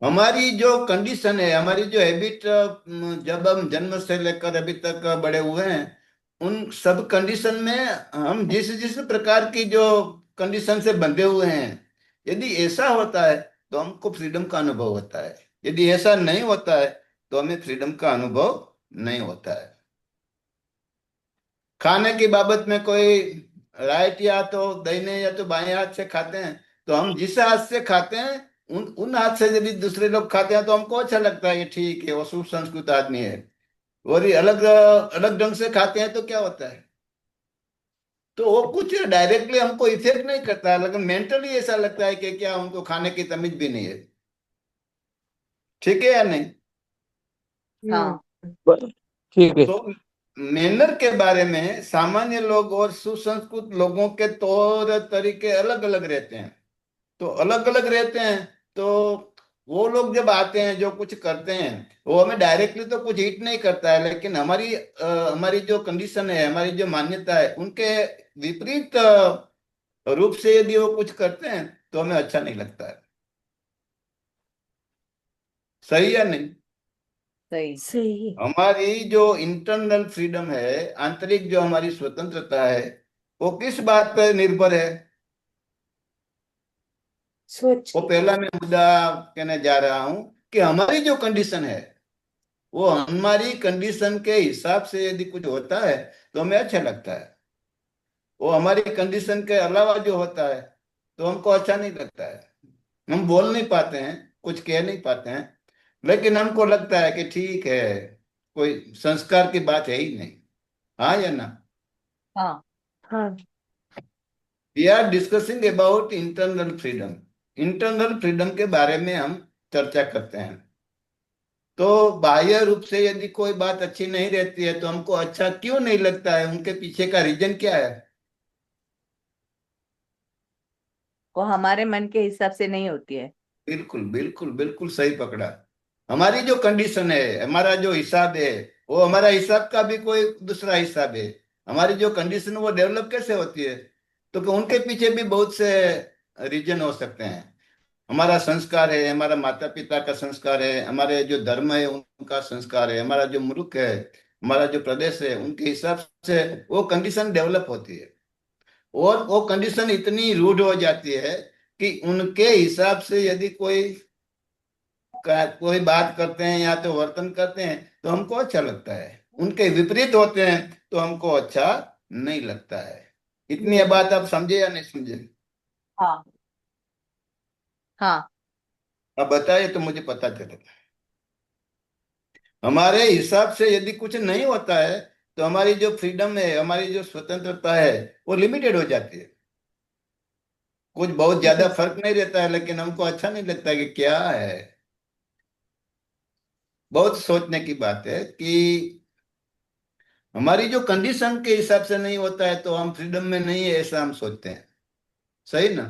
हमारी जो कंडीशन है, हमारी जो हैबिट, जब हम जन्म से लेकर अभी तक बड़े हुए हैं, उन सब कंडीशन में हम जिस जिस प्रकार की जो कंडीशन से बंधे हुए हैं, यदि ऐसा होता है तो हमको फ्रीडम का अनुभव होता है। यदि ऐसा नहीं होता है तो हमें फ्रीडम का अनुभव नहीं होता है। खाने की बाबत में कोई राइट या तो दाहिने या तो बाएं हाथ से खाते हैं, तो हम जिस हाथ से खाते हैं उन उन हाथ से यदि दूसरे लोग खाते हैं तो हमको अच्छा लगता है कि ठीक है वो सुसंस्कृत आदमी है। और ये अलग अलग ढंग से खाते हैं तो क्या होता है, तो वो कुछ डायरेक्टली हमको इफेक्ट नहीं करता है, लेकिन मेंटली ऐसा लगता है कि क्या उनको खाने की तमीज भी नहीं है। ठीक है या नहीं? हाँ ठीक है। तो मैनर के बारे में सामान्य लोग और सुसंस्कृत लोगों के तौर तरीके अलग अलग रहते हैं। तो अलग अलग रहते हैं तो वो लोग जब आते हैं जो कुछ करते हैं वो हमें डायरेक्टली तो कुछ हिट नहीं करता है, लेकिन हमारी जो कंडीशन है, हमारी जो मान्यता है, उनके विपरीत रूप से यदि वो कुछ करते हैं तो हमें अच्छा नहीं लगता है। सही या नहीं? सही सही। हमारी जो इंटरनल फ्रीडम है, आंतरिक जो हमारी स्वतंत्रता है, वो किस बात पर निर्भर है? सोच वो के। पहला मैं मुद्दा कहने जा रहा हूं कि हमारी जो कंडीशन है वो हमारी कंडीशन के हिसाब से यदि कुछ होता है तो हमें अच्छा लगता है। वो हमारी कंडीशन के अलावा जो होता है तो हमको अच्छा नहीं लगता है। हम बोल नहीं पाते हैं, कुछ कह नहीं पाते हैं, लेकिन हमको लगता है कि ठीक है, कोई संस्कार की बात है ही नहीं। हाँ या ना? हाँ हाँ। We are discussing about internal freedom. Internal freedom के बारे में हम चर्चा करते हैं। तो बाह्य रूप से यदि कोई बात अच्छी नहीं रहती है तो हमको अच्छा क्यों नहीं लगता है? उनके पीछे का रीजन क्या है? वो हमारे मन के हिसाब से नहीं होती है। बिल्कुल बिल्कुल बिल्कुल सही पकड़ा। हमारी जो कंडीशन है, हमारा जो हिसाब है, वो हमारा हिसाब का भी कोई दूसरा हिसाब है। हमारी जो कंडीशन वो डेवलप कैसे होती है? तो कि उनके पीछे भी बहुत से रीजन हो सकते हैं। हमारा संस्कार है, हमारा माता पिता का संस्कार है, हमारे जो धर्म है उनका संस्कार है, हमारा जो मुल्क है, हमारा जो प्रदेश है, उनके हिसाब से वो कंडीशन डेवलप होती है। और वो कंडीशन इतनी रूढ़ हो जाती है कि उनके हिसाब से यदि कोई बात करते हैं या तो वर्तन करते हैं तो हमको अच्छा लगता है, उनके विपरीत होते हैं तो हमको अच्छा नहीं लगता है। इतनी ये बात आप समझे या नहीं समझे? हाँ। हाँ। अब बताइए तो मुझे पता चलेगा। हमारे हिसाब से यदि कुछ नहीं होता है तो हमारी जो फ्रीडम है, हमारी जो स्वतंत्रता है, वो लिमिटेड हो जाती है। कुछ बहुत ज्यादा फर्क नहीं रहता है लेकिन हमको अच्छा नहीं लगता है कि क्या है। बहुत सोचने की बात है कि हमारी जो कंडीशन के हिसाब से नहीं होता है तो हम फ्रीडम में नहीं है, ऐसा हम सोचते हैं। सही ना?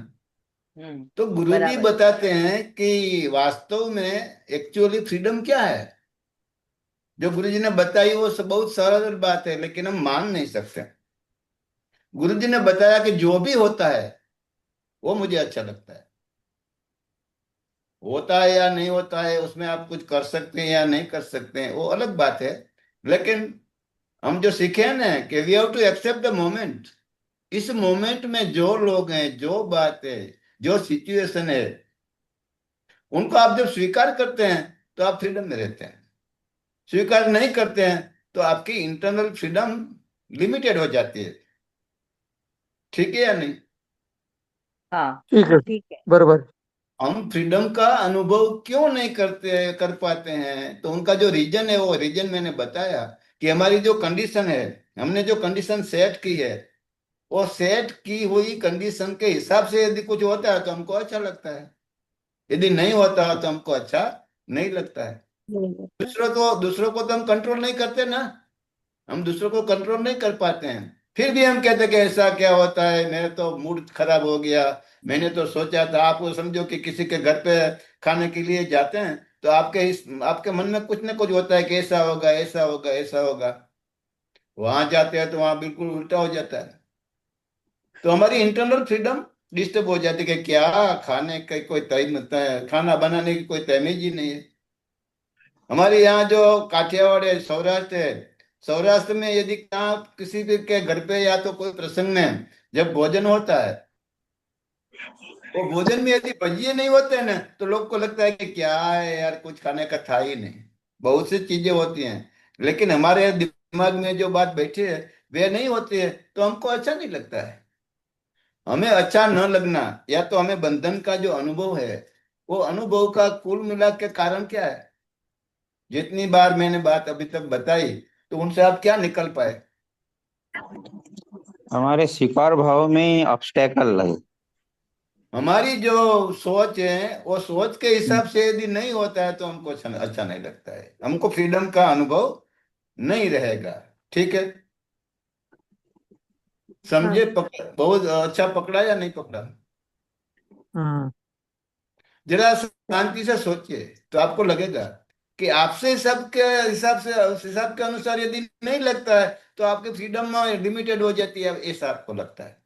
तो गुरुजी बराबर। बताते हैं कि वास्तव में एक्चुअली फ्रीडम क्या है। जो गुरुजी ने बताई वो बहुत सरल बात है लेकिन हम मान नहीं सकते। गुरुजी ने बताया कि जो भी होता है वो मुझे अच्छा लगता है। होता है या नहीं होता है उसमें आप कुछ कर सकते हैं या नहीं कर सकते हैं, वो अलग बात है। लेकिन हम जो सीखे हैं ना कि we have to accept the moment. इस मोमेंट में जो लोग हैं, जो बात है, जो सिचुएशन है, उनको आप जब स्वीकार करते हैं तो आप फ्रीडम में रहते हैं। स्वीकार नहीं करते हैं तो आपकी इंटरनल फ्रीडम लिमिटेड हो जाती है। ठीक है या नहीं? हाँ। ठीक है, ठीक है। बरोबर। हम फ्रीडम का अनुभव क्यों नहीं कर पाते हैं? तो उनका जो रीजन है वो रीजन मैंने बताया कि हमारी जो कंडीशन है, हमने जो कंडीशन सेट की है, वो सेट की हुई कंडीशन के हिसाब से यदि कुछ होता है तो हमको अच्छा लगता है, यदि नहीं होता तो हमको अच्छा नहीं लगता है। दूसरों को तो हम कंट्रोल नहीं करते ना। हम दूसरों को कंट्रोल नहीं कर पाते हैं, फिर भी हम कहते हैं कि ऐसा क्या होता है, मेरा तो मूड खराब हो गया, मैंने तो सोचा था। आप वो समझो कि किसी के घर पे खाने के लिए जाते हैं तो आपके मन में कुछ ना कुछ होता है कि ऐसा होगा, ऐसा होगा, ऐसा होगा। वहां जाते हैं तो वहां बिल्कुल उल्टा हो जाता है। तो हमारी इंटरनल फ्रीडम डिस्टर्ब हो जाती है कि क्या खाने का कोई खाना बनाने की कोई तमीज ही नहीं है। हमारे यहाँ जो काठियावाड़ है, सौराष्ट्र है, सौराष्ट्र में यदि कहाँ किसी भी के घर पे या तो कोई प्रसंग में जब भोजन होता है, वो भोजन में यदि भजिए नहीं होते हैं ना तो लोग को लगता है कि क्या है यार, कुछ खाने का था ही नहीं। बहुत सी चीजें होती हैं लेकिन हमारे दिमाग में जो बात बैठी है वे नहीं होती है तो हमको अच्छा नहीं लगता है। हमें अच्छा न लगना या तो हमें बंधन का जो अनुभव है, वो अनुभव का कुल मिला के कारण क्या है? जितनी बार मैंने बात अभी तक बताई तो उनसे आप क्या निकल पाए? हमारे स्वीकार भाव में ऑब्स्टेकल है। हमारी जो सोच है वो सोच के हिसाब से यदि नहीं होता है तो हमको अच्छा नहीं लगता है, हमको फ्रीडम का अनुभव नहीं रहेगा। ठीक है? हाँ। समझे? बहुत अच्छा पकड़ा या नहीं पकड़ा? हाँ, जरा शांति से सोचिए तो आपको लगेगा कि आपसे सबके हिसाब से, उस हिसाब के अनुसार यदि नहीं लगता है तो आपकी फ्रीडम लिमिटेड हो जाती है, ऐसा आपको लगता है।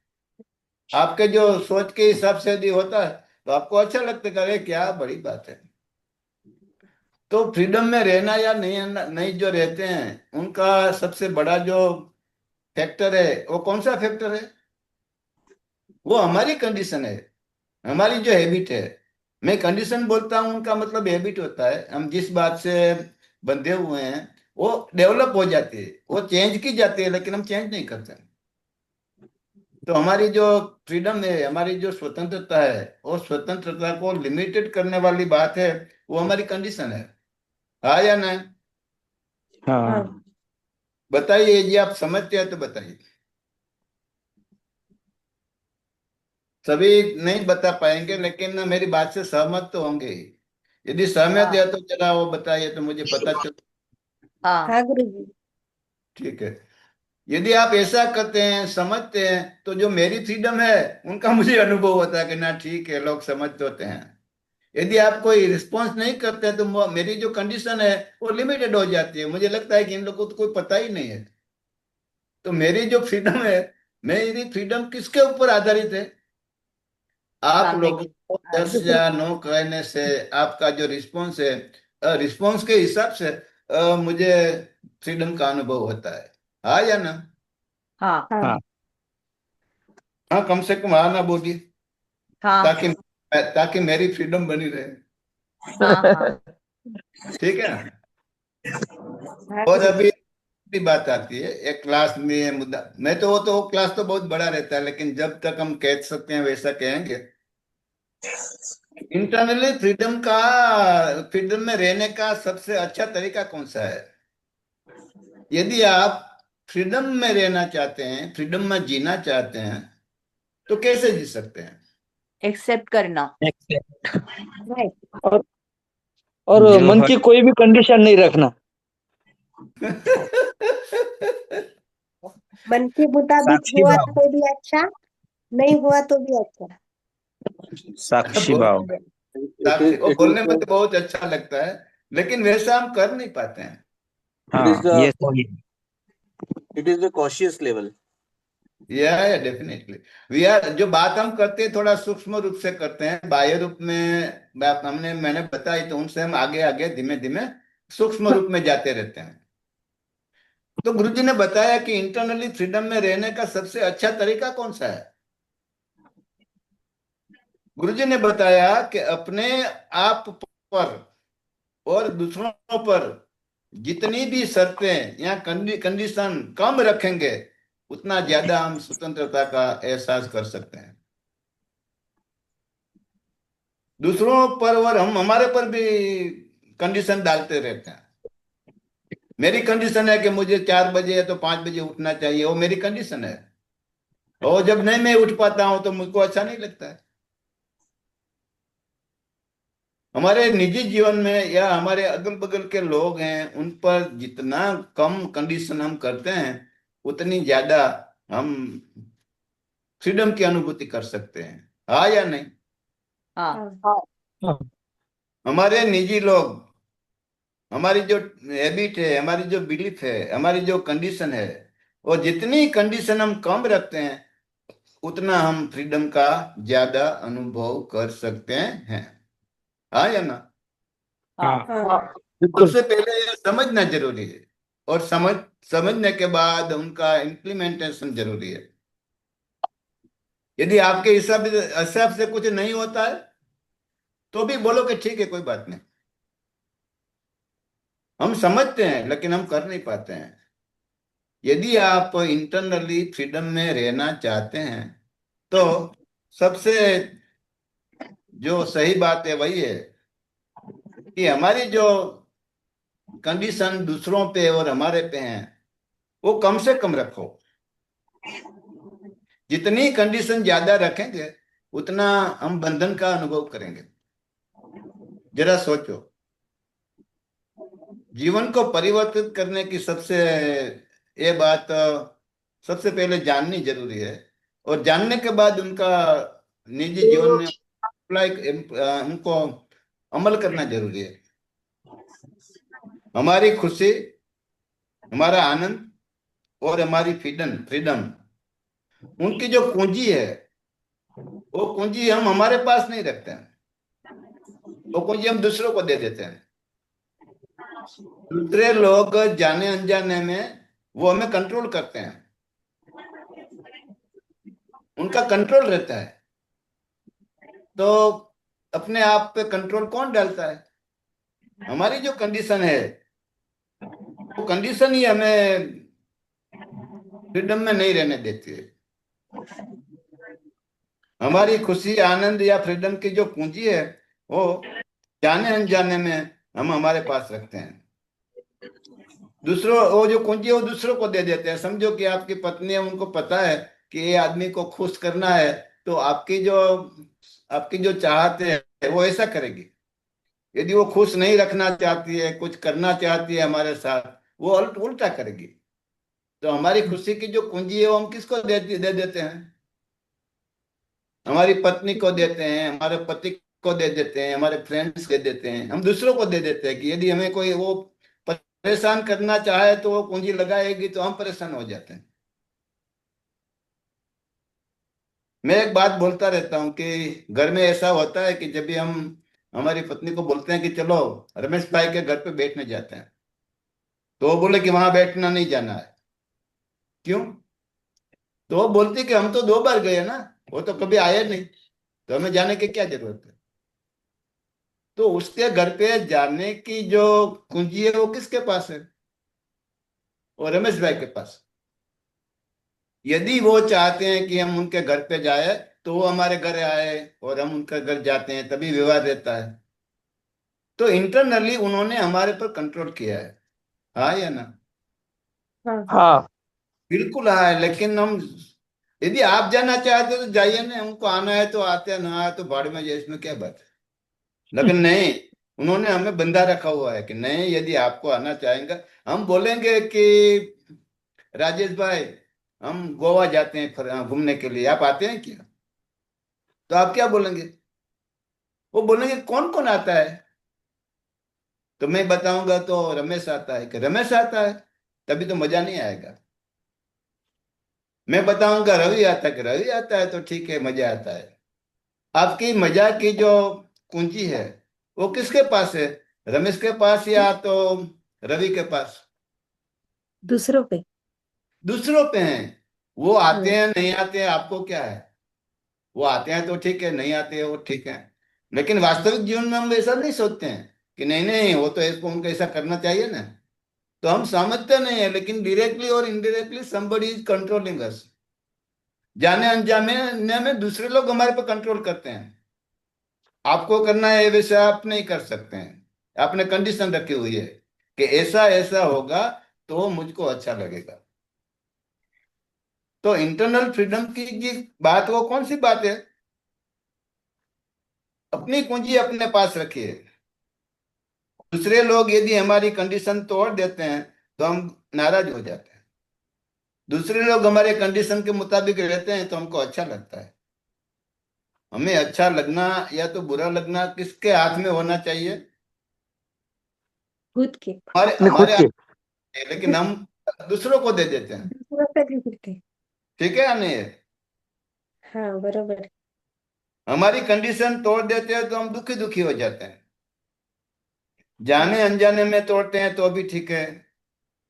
आपके जो सोच के हिसाब से यदि होता है तो आपको अच्छा लगता है कि अरे क्या बड़ी बात है। तो फ्रीडम में रहना या नहीं नहीं जो रहते हैं उनका सबसे बड़ा जो फैक्टर है वो कौन सा फैक्टर है? वो हमारी कंडीशन है, हमारी जो हैबिट है। मैं कंडीशन बोलता हूँ, उनका मतलब हैबिट होता है। हम जिस बात से बंधे हुए हैं वो डेवलप हो जाती है, वो चेंज की जाती है लेकिन हम चेंज नहीं करते। तो हमारी जो फ्रीडम है, हमारी जो स्वतंत्रता है, वो स्वतंत्रता को लिमिटेड करने वाली बात है, वो हमारी कंडीशन है। हाँ या नहीं? हाँ। हाँ। बताइए, ये आप समझते हैं तो बताइए। सभी नहीं बता पाएंगे लेकिन मेरी बात से सहमत तो होंगे ही। यदि सहमत हाँ है तो जरा वो बताइए तो मुझे पता चल। हाँ हाँ गुरुजी। ठीक है। यदि आप ऐसा करते हैं, समझते हैं, तो जो मेरी फ्रीडम है उनका मुझे अनुभव होता है कि ना ठीक है, लोग समझते होते हैं। यदि आप कोई रिस्पॉन्स नहीं करते हैं तो मेरी जो कंडीशन है वो लिमिटेड हो जाती है। मुझे लगता है कि इन लोगों को तो कोई पता ही नहीं है। तो मेरी जो फ्रीडम है, मेरी फ्रीडम किसके ऊपर आधारित है? आप सामने लोगों की को हाँ 10 या 9 कहने से आपका जो रिस्पॉन्स है, रिस्पॉन्स के हिसाब से मुझे फ्रीडम का अनुभव होता है। हाँ या ना? हाँ हाँ हाँ। हाँ, कम से कम हाँ ना बोलिए, हाँ ताकि ताकि मेरी फ्रीडम बनी रहे। हाँ हाँ ठीक है ना? हाँ और गुरुजी। अभी भी बात आती है एक क्लास में मुद्दा, मैं तो वो क्लास तो बहुत बड़ा रहता है, लेकिन जब तक हम कह सकते हैं वैसा कहेंगे। इंटरनली फ्रीडम में रहने का सबसे अच्छा तरीका कौन सा है? यदि आप फ्रीडम में रहना चाहते हैं, फ्रीडम में जीना चाहते हैं, तो कैसे जी सकते हैं? एक्सेप्ट करना। राइट। और जो मन है की कोई भी कंडीशन नहीं रखना। मन के मुताबिक साक्षी हुआ भाव। तो भी अच्छा, नहीं हुआ तो भी अच्छा। साक्षी भाव। बोलने वो बोलने में तो बहुत अच्छा लगता है, लेकिन वैसा हम कर नहीं पाते हैं। हाँ, ये सही है। It is the cautious level. यह डेफिनेटली वी आर, जो बात हम करते हैं थोड़ा सूक्ष्म रूप से करते हैं, बाह्य रूप में बात मैंने बताई तो उनसे हम आगे आगे धीमे धीमे सूक्ष्म रूप में जाते रहते हैं। तो गुरुजी ने बताया कि इंटरनली फ्रीडम में रहने का सबसे अच्छा तरीका कौन सा है? गुरुजी ने बताया कि अपने आप पर और दूसरों पर जितनी भी शर्तें या कंडीशन कम रखेंगे, उतना ज्यादा हम स्वतंत्रता का एहसास कर सकते हैं। दूसरों पर और हम हमारे पर भी कंडीशन डालते रहते हैं। मेरी कंडीशन है कि मुझे 4 बजे या तो 5 बजे उठना चाहिए, वो मेरी कंडीशन है। और जब नहीं मैं उठ पाता हूं तो मुझको अच्छा नहीं लगता है। हमारे निजी जीवन में या हमारे अगल बगल के लोग हैं, उन पर जितना कम कंडीशन हम करते हैं, उतनी ज्यादा हम फ्रीडम की अनुभूति कर सकते हैं। हाँ या नहीं? हाँ हाँ हमारे निजी लोग, हमारी जो हैबिट है, हमारी जो बिलीफ है, हमारी जो कंडीशन है, और जितनी कंडीशन हम कम रखते हैं, उतना हम फ्रीडम का ज्यादा अनुभव कर सकते हैं। हाँ या ना? हाँ हाँ। हाँ सबसे पहले ये समझना जरूरी है, और समझने के बाद उनका इम्प्लीमेंटेशन जरूरी है। यदि आपके हिसाब से कुछ नहीं होता है तो भी बोलो कि ठीक है, कोई बात नहीं। हम समझते हैं लेकिन हम कर नहीं पाते हैं। यदि आप इंटरनली फ्रीडम में रहना चाहते हैं, तो सबसे जो सही बात है वही है कि हमारी जो कंडीशन दूसरों पे और हमारे पे हैं, वो कम से कम रखो। जितनी कंडीशन ज्यादा रखेंगे, उतना हम बंधन का अनुभव करेंगे। जरा सोचो, जीवन को परिवर्तित करने की ये बात सबसे पहले जाननी जरूरी है, और जानने के बाद उनका निजी जीवन में अप्लाई, उनको अमल करना जरूरी है। हमारी खुशी, हमारा आनंद और हमारी फ्रीडम फ्रीडम उनकी जो पूंजी है, वो पूंजी हम हमारे पास नहीं रखते हैं, वो पूंजी हम दूसरों को दे देते हैं। दूसरे लोग जाने अनजाने में वो हमें कंट्रोल करते हैं, उनका कंट्रोल रहता है। तो अपने आप पे कंट्रोल कौन डालता है? हमारी जो कंडीशन है, वो कंडीशन ही हमें फ्रीडम में नहीं रहने देती है। हमारी खुशी, आनंद या फ्रीडम की जो पूंजी है, वो जाने अनजाने में हम हमारे पास रखते हैं। दूसरों, वो जो कुंजी है वो दूसरों को दे देते हैं। समझो कि आपकी पत्नी है, उनको पता है कि ये आदमी को खुश करना है, तो आपकी जो चाहत है वो ऐसा करेगी। यदि वो खुश नहीं रखना चाहती है, कुछ करना चाहती है हमारे साथ, वो उल्टा करेगी। तो हमारी खुशी की जो कुंजी है वो हम किसको दे देते हैं? हमारी पत्नी को देते हैं, हमारे पति को दे देते हैं, हमारे फ्रेंड्स को दे देते हैं, हम दूसरों को दे देते हैं कि यदि हमें कोई वो परेशान करना चाहे तो वो कुंजी लगाएगी तो हम परेशान हो जाते हैं। मैं एक बात बोलता रहता हूँ कि घर में ऐसा होता है कि जब भी हम हमारी पत्नी को बोलते हैं कि चलो रमेश भाई के घर पे बैठने जाते हैं, तो वो बोले कि वहां बैठना नहीं जाना है। क्यों? तो वो बोलती कि हम तो 2 बार गए ना, वो तो कभी आए नहीं, तो हमें जाने की क्या जरूरत है? तो उसके घर पे जाने की जो कुंजी है वो किसके पास है? वो रमेश भाई के पास। यदि वो चाहते हैं कि हम उनके घर पे जाए तो वो हमारे घर आए और हम उनके घर जाते हैं, तभी व्यवहार रहता है। तो इंटरनली उन्होंने हमारे पर कंट्रोल किया है। हाँ या ना? हाँ हाँ। बिल्कुल हाँ। लेकिन हम, यदि आप जाना चाहते हो तो जाइए ना, हमको आना है तो आते हैं, ना आए तो भाड़ में जाए, इसमें क्या बात है? लेकिन नहीं, उन्होंने हमें बंधा रखा हुआ है कि नहीं, यदि आपको आना चाहेंगे, हम बोलेंगे कि राजेश भाई हम गोवा जाते हैं घूमने के लिए, आप आते हैं क्या? तो आप क्या बोलेंगे? वो बोलेंगे कौन कौन आता है? तो मैं बताऊंगा तो रमेश आता है कि रमेश आता है, तभी तो मजा नहीं आएगा। मैं बताऊंगा रवि आता है कि रवि आता है, तो ठीक है, मजा आता है। आपकी मजा की जो कुंजी है वो किसके पास है? रमेश के पास या तो रवि के पास? दूसरों पे। दूसरों पे हैं। वो आते हाँ हैं नहीं आते हैं आपको क्या है? वो आते हैं तो ठीक है, नहीं आते हैं वो ठीक है। लेकिन वास्तविक जीवन में हम ऐसा नहीं सोचते हैं कि नहीं नहीं वो तो इसको उनको ऐसा करना चाहिए ना। तो हम समझते नहीं है, लेकिन डायरेक्टली और इनडायरेक्टली somebody इज कंट्रोलिंग अस। जाने अनजाने में दूसरे लोग हमारे पर कंट्रोल करते हैं। आपको करना है वैसे आप नहीं कर सकते हैं, आपने कंडीशन रखी हुई है कि ऐसा ऐसा होगा तो मुझको अच्छा लगेगा। तो इंटरनल फ्रीडम की जी बात, वो कौन सी बात है? अपनी कुंजी अपने पास रखिए। दूसरे लोग यदि हमारी कंडीशन तोड़ देते हैं तो हम नाराज हो जाते हैं। दूसरे लोग हमारे कंडीशन के मुताबिक रहते हैं तो हमको अच्छा लगता है। हमें अच्छा लगना या तो बुरा लगना किसके हाथ में होना चाहिए? खुद के। हमारे अपने खुद हमारे हाथ के। में है, लेकिन हम दूसरों को दे देते हैं। दूसरों पे भी करते। ठीक है या नहीं है? हाँ बरोबर। हमारी कंडीशन तोड़ देते हैं तो हम दुखी दुखी हो जाते हैं। जाने अनजाने में तोड़ते हैं तो भी ठीक है।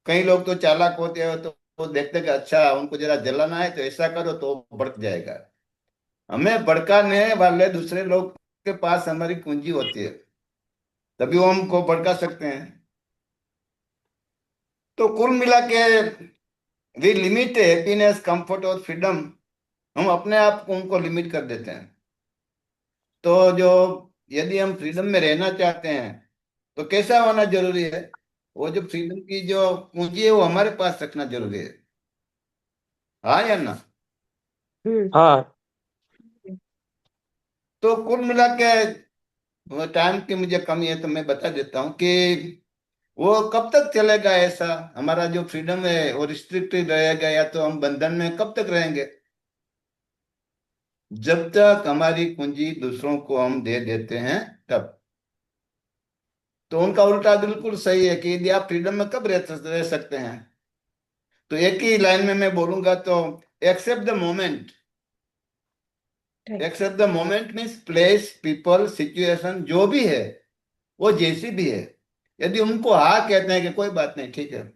कई लोग तो चालाक होते हैं, तो वो देखते हैं कि अच्छा उनको जरा जलाना है तो ऐसा करो तो वो भड़क जाएगा। हमें भड़काने वाले दूसरे लोग के पास हमारी पूंजी होती है, तभी वो हमको भड़का सकते हैं। तो कुल मिला के वी लिमिट हैप्पीनेस, कंफर्ट और फ्रीडम। हम अपने आप को उनको लिमिट कर देते हैं। तो जो, यदि हम फ्रीडम में रहना चाहते हैं तो कैसा होना जरूरी है? वो जो फ्रीडम की जो पूंजी है वो हमारे पास रखना जरूरी है। हाँ या ना? हाँ। तो कुल मिला के, टाइम की मुझे कमी है तो मैं बता देता हूँ कि वो कब तक चलेगा ऐसा? हमारा जो फ्रीडम है वो रिस्ट्रिक्टेड रहेगा या तो हम बंधन में कब तक रहेंगे? जब तक हमारी पूंजी दूसरों को हम दे देते हैं तब। तो उनका उल्टा बिल्कुल सही है कि यदि आप फ्रीडम में कब रह सकते हैं? तो एक ही लाइन में मैं बोलूंगा तो, accept the moment. Accept the moment means place, people, situation जो भी है, वो जैसी भी है। यदि उनको हाँ कहते हैं कि कोई बात नहीं ठीक है,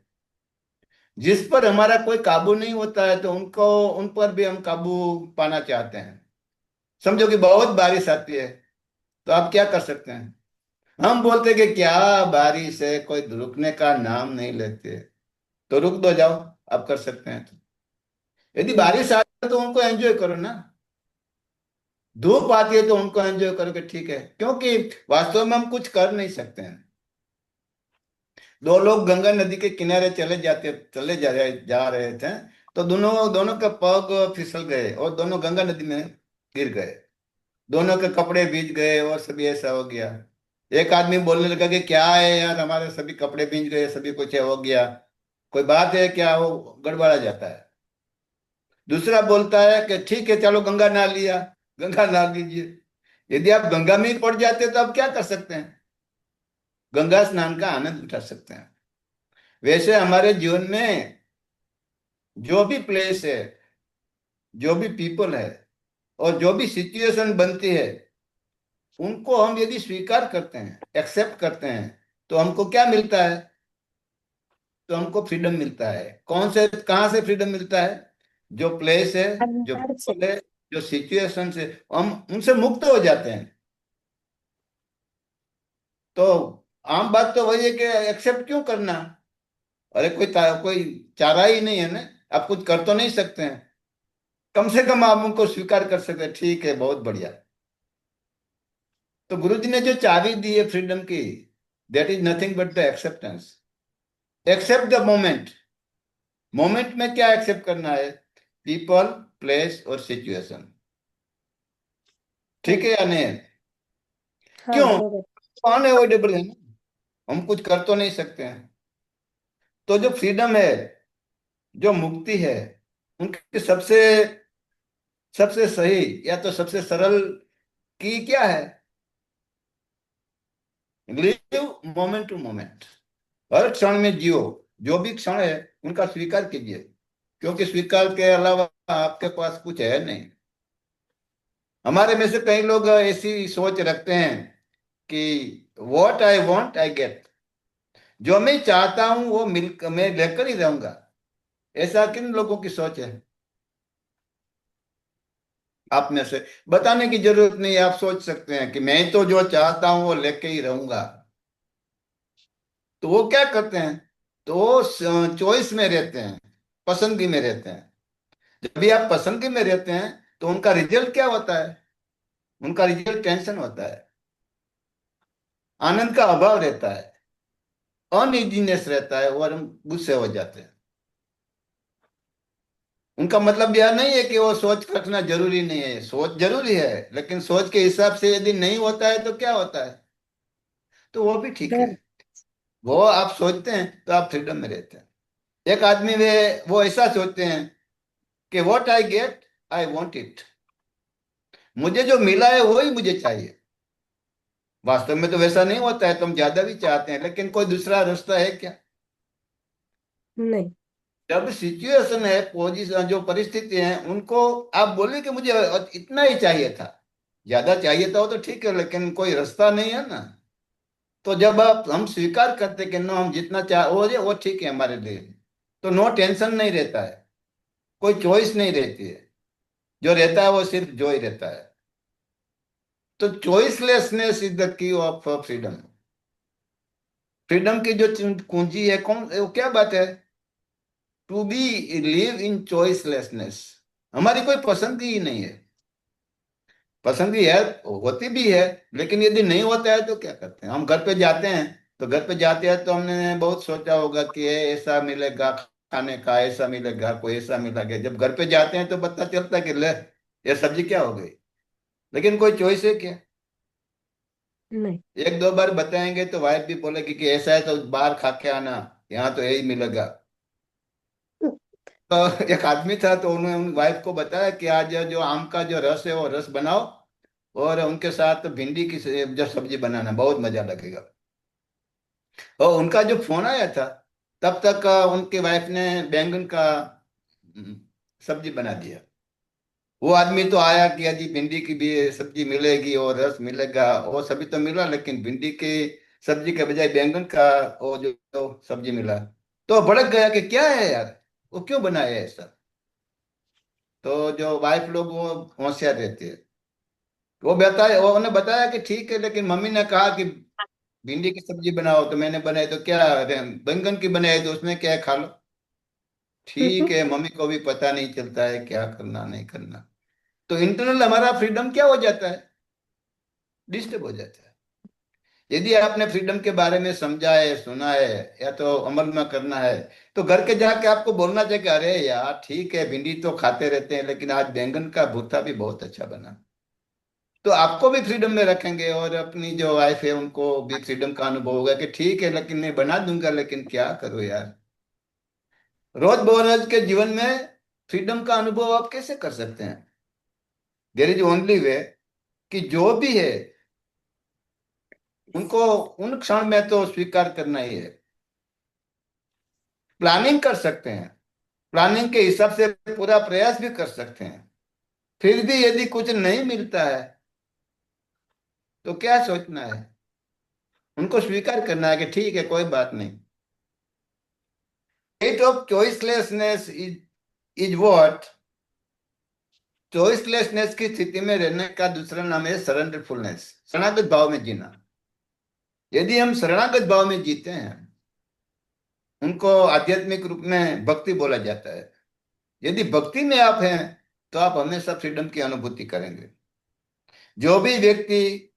जिस पर हमारा कोई काबू नहीं होता है तो उनको, उन पर भी हम काबू पाना चाहते हैं। समझो कि बहुत बारिश आती है, तो आप क्या कर सकते हैं? हम बोलते हैं कि क्या बारिश है, कोई रुकने का नाम नहीं लेते, तो रुक दो जाओ, आप कर सकते हैं। तो यदि बारिश आती है तो उनको एंजॉय करो ना। धूप आती है तो उनको एंजॉय करो कि ठीक है, क्योंकि वास्तव में हम कुछ कर नहीं सकते हैं। 2 लोग गंगा नदी के किनारे चले जा रहे थे, तो दोनों दोनों के पग फिसल गए और दोनों गंगा नदी में गिर गए। दोनों के कपड़े भीग गए और सभी ऐसा हो गया। एक आदमी बोलने लगा कि क्या है यार, हमारे सभी कपड़े भींज गए, सभी कुछ हो गया, कोई बात है क्या? वो गड़बड़ा जाता है। दूसरा बोलता है कि ठीक है चलो गंगा नहा लिया, गंगा नहा लीजिए। यदि आप गंगा में ही पड़ जाते तो आप क्या कर सकते हैं? गंगा स्नान का आनंद उठा सकते हैं। वैसे हमारे जीवन में जो भी प्लेस है, जो भी पीपल है, और जो भी सिचुएशन बनती है, उनको हम यदि स्वीकार करते हैं, एक्सेप्ट करते हैं, तो हमको क्या मिलता है? तो हमको फ्रीडम मिलता है। कौन से, कहाँ से फ्रीडम मिलता है? जो प्लेस है, जो अंदर से। people है, जो सिचुएशन से हम उनसे मुक्त हो जाते हैं। तो आम बात तो वही है कि एक्सेप्ट क्यों करना? अरे कोई चारा ही नहीं है ना, आप कुछ कर तो नहीं सकते हैं। कम से कम आप उनको स्वीकार कर सकते हैं, ठीक है बहुत बढ़िया। तो गुरु जी ने जो चाबी दी है फ्रीडम की, that is nothing but the acceptance. Accept the moment. Moment में क्या एक्सेप्ट करना है? पीपल, प्लेस और सिचुएशन। ठीक है या नहीं? हाँ क्यों? बरोबर। अनएवॉइडेबल है ना, हम कुछ कर तो नहीं सकते हैं। तो जो फ्रीडम है, जो मुक्ति है, उनकी सबसे सबसे सही या तो सबसे सरल की क्या है? Live moment to moment. हर क्षण में जियो। जो भी क्षण है उनका स्वीकार कीजिए, क्योंकि स्वीकार के अलावा आपके पास कुछ है नहीं। हमारे में से कई लोग ऐसी सोच रखते हैं कि what I want I get. जो मैं चाहता हूं वो मैं लेकर ही रहूंगा। ऐसा किन लोगों की सोच है? आप में से बताने की जरूरत नहीं, आप सोच सकते हैं कि मैं तो जो चाहता हूं वो लेके ही रहूंगा। तो वो क्या करते हैं? तो वो चॉइस में रहते हैं, पसंदगी में रहते हैं। जब भी आप पसंदगी में रहते हैं तो उनका रिजल्ट क्या होता है? उनका रिजल्ट टेंशन होता है, आनंद का अभाव रहता है, अनइजीनेस रहता है, और हम गुस्से हो जाते हैं। उनका मतलब यह नहीं है कि वो सोच रखना जरूरी नहीं है, सोच जरूरी है, लेकिन सोच के हिसाब से यदि नहीं होता है तो क्या होता है? तो वो भी ठीक है। डर। वो आप सोचते हैं तो आप फ्रीडम में रहते हैं। एक आदमी वे वो ऐसा सोचते हैं कि what I get I want it. मुझे जो मिला है वही मुझे चाहिए। वास्तव में तो वैसा नहीं होता है, तो हम ज्यादा भी चाहते हैं, लेकिन कोई दूसरा रास्ता है क्या? नहीं। जब सिचुएशन है, पोजीशन, जो परिस्थिति है, उनको आप बोले कि मुझे इतना ही चाहिए था, ज्यादा चाहिए था वो तो ठीक है, लेकिन कोई रास्ता नहीं है ना। तो जब आप हम स्वीकार करते कि नो, हम जितना चाह वो ठीक है हमारे लिए, तो नो टेंशन नहीं रहता है, कोई चॉइस नहीं रहती है। जो रहता है वो सिर्फ जो ही रहता है। तो choicelessness is the key of freedom. Freedom की जो कुंजी है, कौन वो क्या बात है? To be live in choicelessness. हमारी कोई पसंद ही नहीं है। पसंद ही है, होती भी है, लेकिन यदि नहीं होता है तो क्या करते हैं? हम घर पे जाते हैं, तो घर पे जाते हैं तो हमने बहुत सोचा होगा कि ये ऐसा मिलेगा खाने का, ऐसा मिलेगा, कोई ऐसा मिलेगा। जब घर पे जाते हैं तो पता चलता है कि ले, ये सब्जी क्या हो गई। लेकिन कोई चॉइस है क्या? नहीं। एक दो बार बताएंगे तो वाइफ भी बोलेगी कि ऐसा है तो बाहर खा के आना, यहाँ तो यही मिलेगा। तो एक आदमी था, तो उन्होंने उन वाइफ को बताया कि आज जो आम का जो रस है वो रस बनाओ, और उनके साथ भिंडी की जो सब्जी बनाना, बहुत मजा लगेगा। और उनका जो फोन आया था, तब तक उनके वाइफ ने बैंगन का हम्म, सब्जी बना दिया। वो आदमी तो आया कि अजी भिंडी की भी सब्जी मिलेगी और रस मिलेगा, वो सभी तो मिला, लेकिन भिंडी की सब्जी के बजाय बैंगन का वो जो सब्जी मिला, तो भड़क गया कि क्या है यार, वो क्यों बनाया है ऐसा। तो जो वाइफ लोग वो होशियार रहती है, वो उन्हें बताया कि ठीक है, लेकिन मम्मी ने कहा कि भिंडी की सब्जी बनाओ, तो मैंने बनाई, तो क्या बैंगन की बनाई तो उसमें क्या है, खा लो। ठीक है, मम्मी को भी पता नहीं चलता है क्या करना नहीं करना। तो इंटरनल हमारा फ्रीडम क्या हो जाता है? डिस्टर्ब हो जाता है। यदि आपने फ्रीडम के बारे में समझा है, सुना है, या तो अमल में करना है, तो घर के जाके आपको बोलना चाहिए कि अरे यार ठीक है, भिंडी तो खाते रहते हैं, लेकिन आज बैंगन का भुर्ता भी बहुत अच्छा बना। तो आपको भी फ्रीडम में रखेंगे और अपनी जो वाइफ है उनको भी फ्रीडम का अनुभव होगा कि ठीक है लेकिन मैं बना दूंगा, लेकिन क्या करो यार। रोज बरोज के जीवन में फ्रीडम का अनुभव आप कैसे कर सकते हैं? देयर इज ओनली वे कि जो भी है उनको उन क्षण में तो स्वीकार करना ही है। प्लानिंग कर सकते हैं, प्लानिंग के हिसाब से पूरा प्रयास भी कर सकते हैं, फिर भी यदि कुछ नहीं मिलता है तो क्या सोचना है? उनको स्वीकार करना है कि ठीक है कोई बात नहीं। State of choicelessness is what? Choicelessness की स्थिति में रहने का दूसरा नाम है सरेंडरफुलनेस, शरणागत भाव में जीना। यदि हम शरणागत भाव में जीते हैं, उनको आध्यात्मिक रूप में भक्ति बोला जाता है। यदि भक्ति में आप हैं तो आप हमेशा फ्रीडम की अनुभूति करेंगे। जो भी व्यक्ति,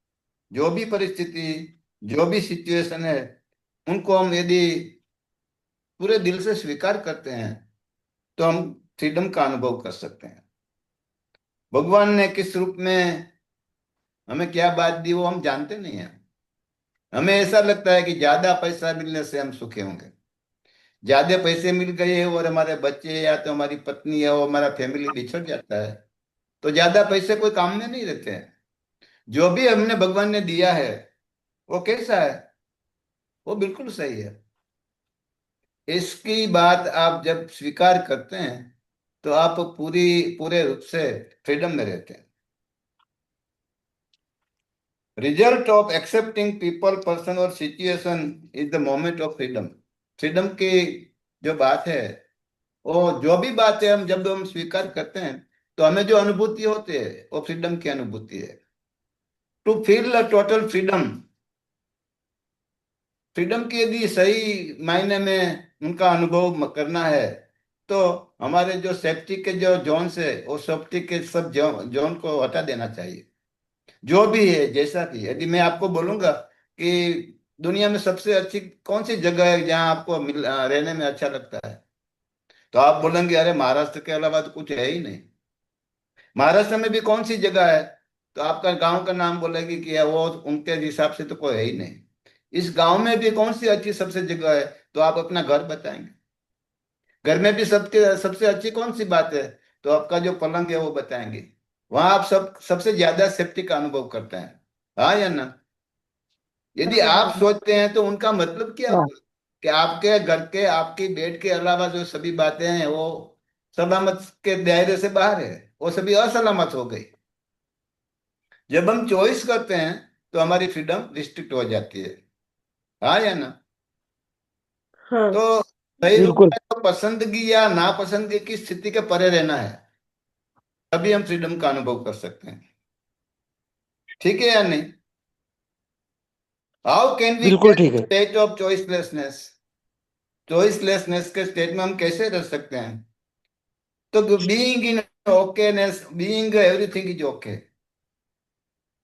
जो भी परिस्थिति, जो भी सिचुएशन है, उनको हम यदि पूरे दिल से स्वीकार करते हैं तो हम फ्रीडम का अनुभव कर सकते हैं। भगवान ने किस रूप में हमें क्या बात दी वो हम जानते नहीं है। हमें ऐसा लगता है कि ज्यादा पैसा मिलने से हम सुखी होंगे। ज्यादा पैसे मिल गए और हमारे बच्चे या तो हमारी पत्नी या वो हमारा फैमिली बिछड़ जाता है तो ज्यादा पैसे कोई काम में नहीं रहते हैं। जो भी हमने भगवान ने दिया है वो कैसा है? वो बिल्कुल सही है। इसकी बात आप जब स्वीकार करते हैं तो आप पूरे रूप से फ्रीडम में रहते हैं। Result of accepting people, person और situation is the moment of freedom. Freedom की जो बात है, वो जो भी बात है हम जब हम स्वीकार करते हैं तो हमें जो अनुभूति होती है वो फ्रीडम की अनुभूति है। To feel the total freedom, freedom की यदि सही मायने में उनका अनुभव करना है तो हमारे जो सेफ्टी के जो जोन्स है वो सेफ्टी के सब जोन को हटा देना चाहिए। जो भी है जैसा भी, यदि मैं आपको बोलूंगा कि दुनिया में सबसे अच्छी कौन सी जगह है जहां आपको रहने में अच्छा लगता है, तो आप बोलेंगे अरे महाराष्ट्र के अलावा तो कुछ है ही नहीं। महाराष्ट्र में भी कौन सी जगह है, तो आपका गांव का नाम बोलेगी कि वो उनके हिसाब से तो कोई है ही नहीं। इस गांव में भी कौन सी अच्छी सबसे जगह है, तो आप अपना घर बताएंगे। घर में भी सबके सबसे अच्छी कौन सी बात है, तो आपका जो पलंग है वो बताएंगे। वहां आप सबसे ज्यादा सेफ्टी का अनुभव करते हैं, हाँ या ना? यदि आप सोचते हैं तो उनका मतलब क्या हुआ कि आपके घर के, आपकी बेड के अलावा जो सभी बातें हैं वो सलामत के दायरे से बाहर है, वो सभी असलामत हो गई। जब हम चॉइस करते हैं तो हमारी फ्रीडम रिस्ट्रिक्ट हो जाती है, हाँ या ना? हाँ तो सही रूप बिल्कुल में तो पसंदगी या नापसंदगी की स्थिति के परे रहना है, तभी हम फ्रीडम का अनुभव कर सकते हैं। ठीक है या नहीं? हाउ कैन वी बिल्कुल गेट ठीक है। State of choicelessness? चॉइसलेसनेस के स्टेट में हम कैसे रह सकते हैं? तो being in okayness, being everything is okay,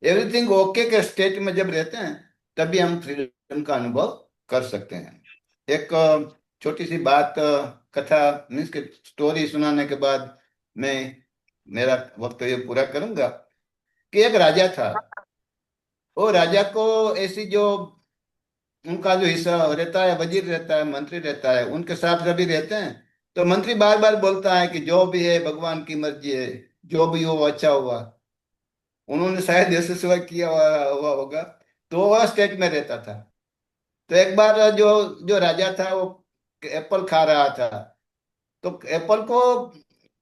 everything okay के स्टेट में जब रहते हैं तभी हम फ्रीडम का अनुभव कर सकते हैं। एक छोटी सी बात, कथा मीन्स के स्टोरी सुनाने के बाद मैं मेरा वक्तव्य पूरा करूंगा कि एक राजा था। वो राजा को ऐसी जो उनका जो हिस्सा रहता है, वजीर रहता है, मंत्री रहता है, उनके साथ सभी रहते हैं। तो मंत्री बार बार बोलता है कि जो भी है भगवान की मर्जी है, जो भी हो अच्छा हुआ। उन्होंने शायद देश सेवा किया हुआ होगा, तो वह स्टेट में रहता था। तो एक बार जो जो राजा था वो एप्पल खा रहा था, तो एप्पल को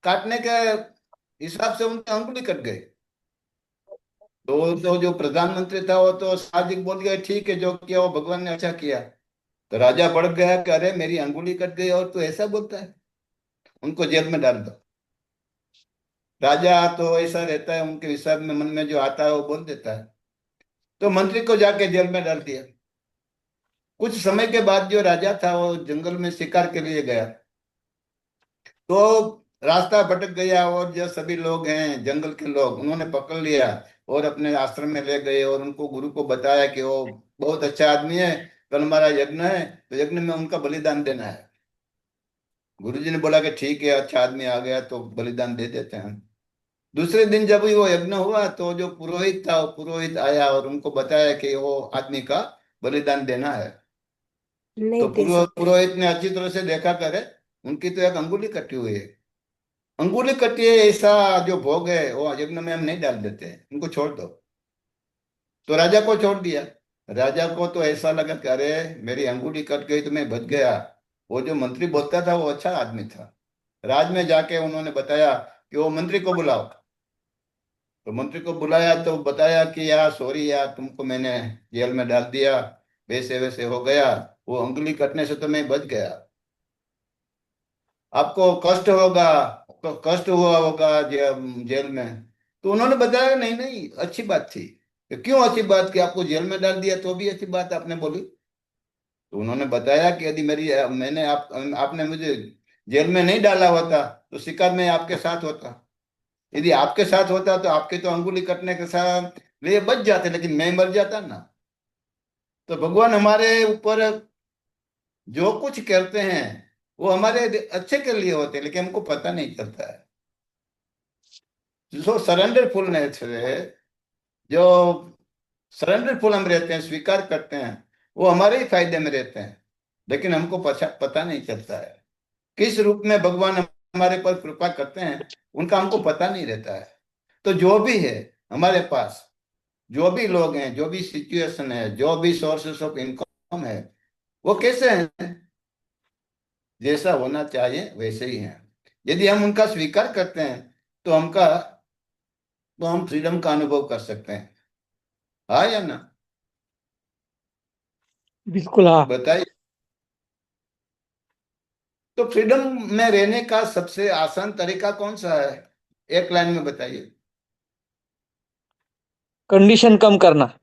काटने के हिसाब से उनकी अंगुली कट गई। तो जो प्रधानमंत्री था वो तो सादिक बोल गया ठीक है जो किया वो भगवान ने अच्छा किया। तो राजा भड़क गया कि अरे मेरी अंगुली कट गई और तू ऐसा बोलता है, उनको जेल में डाल दो। राजा तो ऐसा रहता है, उनके हिसाब में मन में जो आता है वो बोल देता है। तो मंत्री को जाके जेल में डाल दिया। कुछ समय के बाद जो राजा था वो जंगल में शिकार के लिए गया, तो रास्ता भटक गया और जो सभी लोग हैं जंगल के लोग उन्होंने पकड़ लिया और अपने आश्रम में ले गए और उनको गुरु को बताया कि वो बहुत अच्छा आदमी है, कल हमारा यज्ञ है तो यज्ञ में उनका बलिदान देना है। गुरु जी ने बोला कि ठीक है, अच्छा आदमी आ गया तो बलिदान दे देते हैं। दूसरे दिन जब वो यज्ञ हुआ तो जो पुरोहित था, वो पुरोहित आया और उनको बताया कि वो आदमी का बलिदान देना है। तो नहीं दे सकते। पुरोहित ने अच्छी तरह से देखा करे, उनकी तो एक अंगुली कटी हुई है। अंगुली कटी है, ऐसा जो भोग है वो यज्ञ में हम नहीं डाल देते हैं, उनको छोड़ दो। तो राजा को छोड़ दिया। राजा को तो ऐसा लगा कि अरे मेरी अंगुली कट गई तो मैं बच गया। वो जो मंत्री बोलता था वो अच्छा आदमी था। राज में जाके उन्होंने बताया कि वो मंत्री को बुलाओ। तो मंत्री को बुलाया तो बताया कि यार सॉरी यार, तुमको मैंने जेल में डाल दिया, वैसे वैसे हो गया, वो अंगुली कटने से तो मैं बच गया। आपको कष्ट होगा, कष्ट हुआ होगा जेल में। तो उन्होंने बताया नहीं नहीं, अच्छी बात थी। तो क्यों अच्छी बात कि आपको जेल में डाल दिया तो भी अच्छी बात आपने बोली। तो उन्होंने बताया कि यदि मेरी मैंने आपने मुझे जेल में नहीं डाला होता तो शिकार में आपके साथ होता। यदि आपके साथ होता तो आपके तो अंगुली कटने के साथ लिए बच जाते, लेकिन मैं मर जाता ना। तो भगवान हमारे ऊपर जो कुछ करते हैं वो हमारे अच्छे के लिए होते हैं, लेकिन हमको पता नहीं चलता है। जो सरेंडरफुलनेस है, जो सरेंडरफुल हम रहते हैं, स्वीकार करते हैं, वो हमारे ही फायदे में रहते हैं। लेकिन हमको पता नहीं चलता है किस रूप में भगवान हमारे पर कृपा करते हैं, उनका हमको पता नहीं रहता है। तो जो भी है हमारे पास, जो भी लोग हैं, जो भी सिचुएशन है, जो भी सोर्सेस ऑफ इनकम है, वो कैसे हैं, जैसा होना चाहिए वैसे ही हैं। यदि हम उनका स्वीकार करते हैं तो हम फ्रीडम का अनुभव कर सकते हैं। हाँ या ना? बिल्कुल हाँ। बताइए। तो फ्रीडम में रहने का सबसे आसान तरीका कौन सा है? एक लाइन में बताइए। कंडीशन कम करना।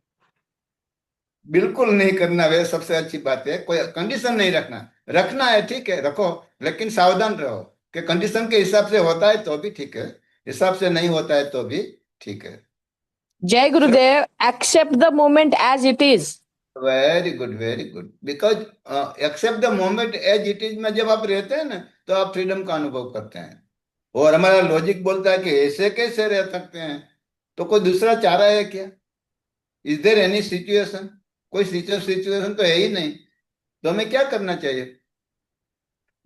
बिल्कुल नहीं करना, वह सबसे अच्छी बात है। कोई कंडीशन नहीं रखना। रखना है ठीक है, रखो, लेकिन सावधान रहो कि कंडीशन के हिसाब से होता है तो भी ठीक है, हिसाब से नहीं होता है तो भी ठीक है। जय Gurudev, accept the moment as it is. Very good, very good. Because accept the moment as it is में जब आप रहते हैं ना तो आप फ्रीडम का अनुभव करते हैं। और हमारा लॉजिक बोलता है कि ऐसे कैसे रह सकते हैं, तो कोई दूसरा चारा है क्या? Is there any situation? कोई सिचुएशन तो है ही नहीं। तो हमें क्या करना चाहिए?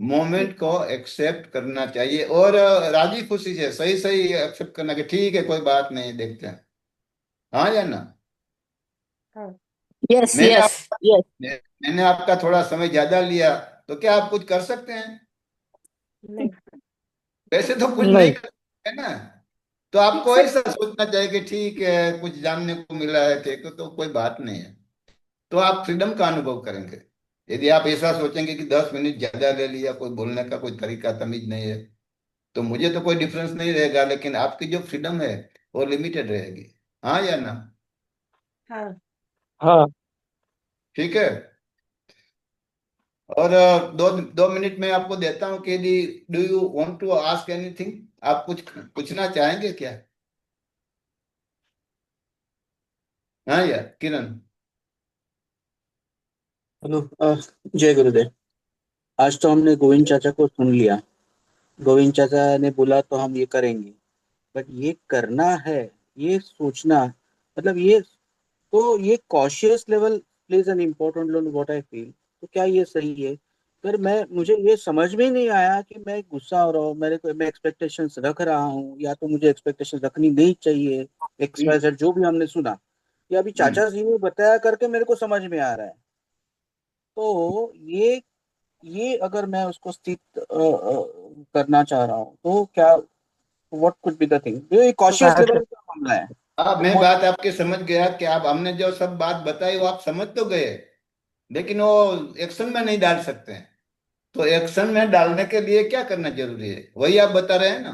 मोमेंट को एक्सेप्ट करना चाहिए और राजी खुशी से सही सही एक्सेप्ट करना कि ठीक है, कोई बात नहीं, देखते हैं। हाँ या ना? हाँ। यस मैंने यस आप, यस। मैंने आपका थोड़ा समय ज्यादा लिया, तो क्या आप कुछ कर सकते हैं? नहीं। वैसे तो कुछ नहीं नहीं। कर सकते ना। तो आपको एक्सेप्ट। ऐसा सोचना चाहिए कि ठीक है, कुछ जानने को मिला है, ठीक है, तो कोई बात नहीं है। तो आप फ्रीडम का अनुभव करेंगे। यदि आप ऐसा सोचेंगे कि 10 मिनट ज्यादा ले लिया, कोई बोलने का कोई तरीका तमीज नहीं है, तो मुझे तो कोई डिफरेंस नहीं रहेगा, लेकिन आपकी जो फ्रीडम है वो लिमिटेड रहेगी। हाँ या ना? हाँ। हाँ। ठीक है। और दो दो मिनट में आपको देता हूँ कि do you want to ask anything? आप कुछ पूछना चाहेंगे क्या? हाँ यार किरण। हेलो। जय गुरुदेव। आज तो हमने गोविंद चाचा को सुन लिया। गोविंद चाचा ने बोला तो हम ये करेंगे, बट ये करना है, ये सोचना, मतलब ये conscious level plays an important role what I feel. तो क्या ये सही है? पर मुझे ये समझ में ही नहीं आया कि मैं गुस्सा हो रहा हूँ, मैं एक्सपेक्टेशंस रख रहा हूँ, या तो मुझे एक्सपेक्टेशंस रखनी नहीं चाहिए। एक्स वाई जेड जो भी हमने सुना, ये अभी हम्म। चाचा जी ने बताया करके मेरे को समझ में आ रहा है। तो ये अगर मैं उसको स्थित करना चाह रहा हूँ तो क्या, what could be the thing? ये कॉशियस लेवल का मामला है। अब मैं बात आपकी समझ गया कि आप, हमने जो सब बात बताई वो आप समझ तो गए, लेकिन वो एक्शन में नहीं डाल सकते हैं। तो एक्शन में डालने के लिए क्या करना जरूरी है, वही आप बता रहे हैं ना?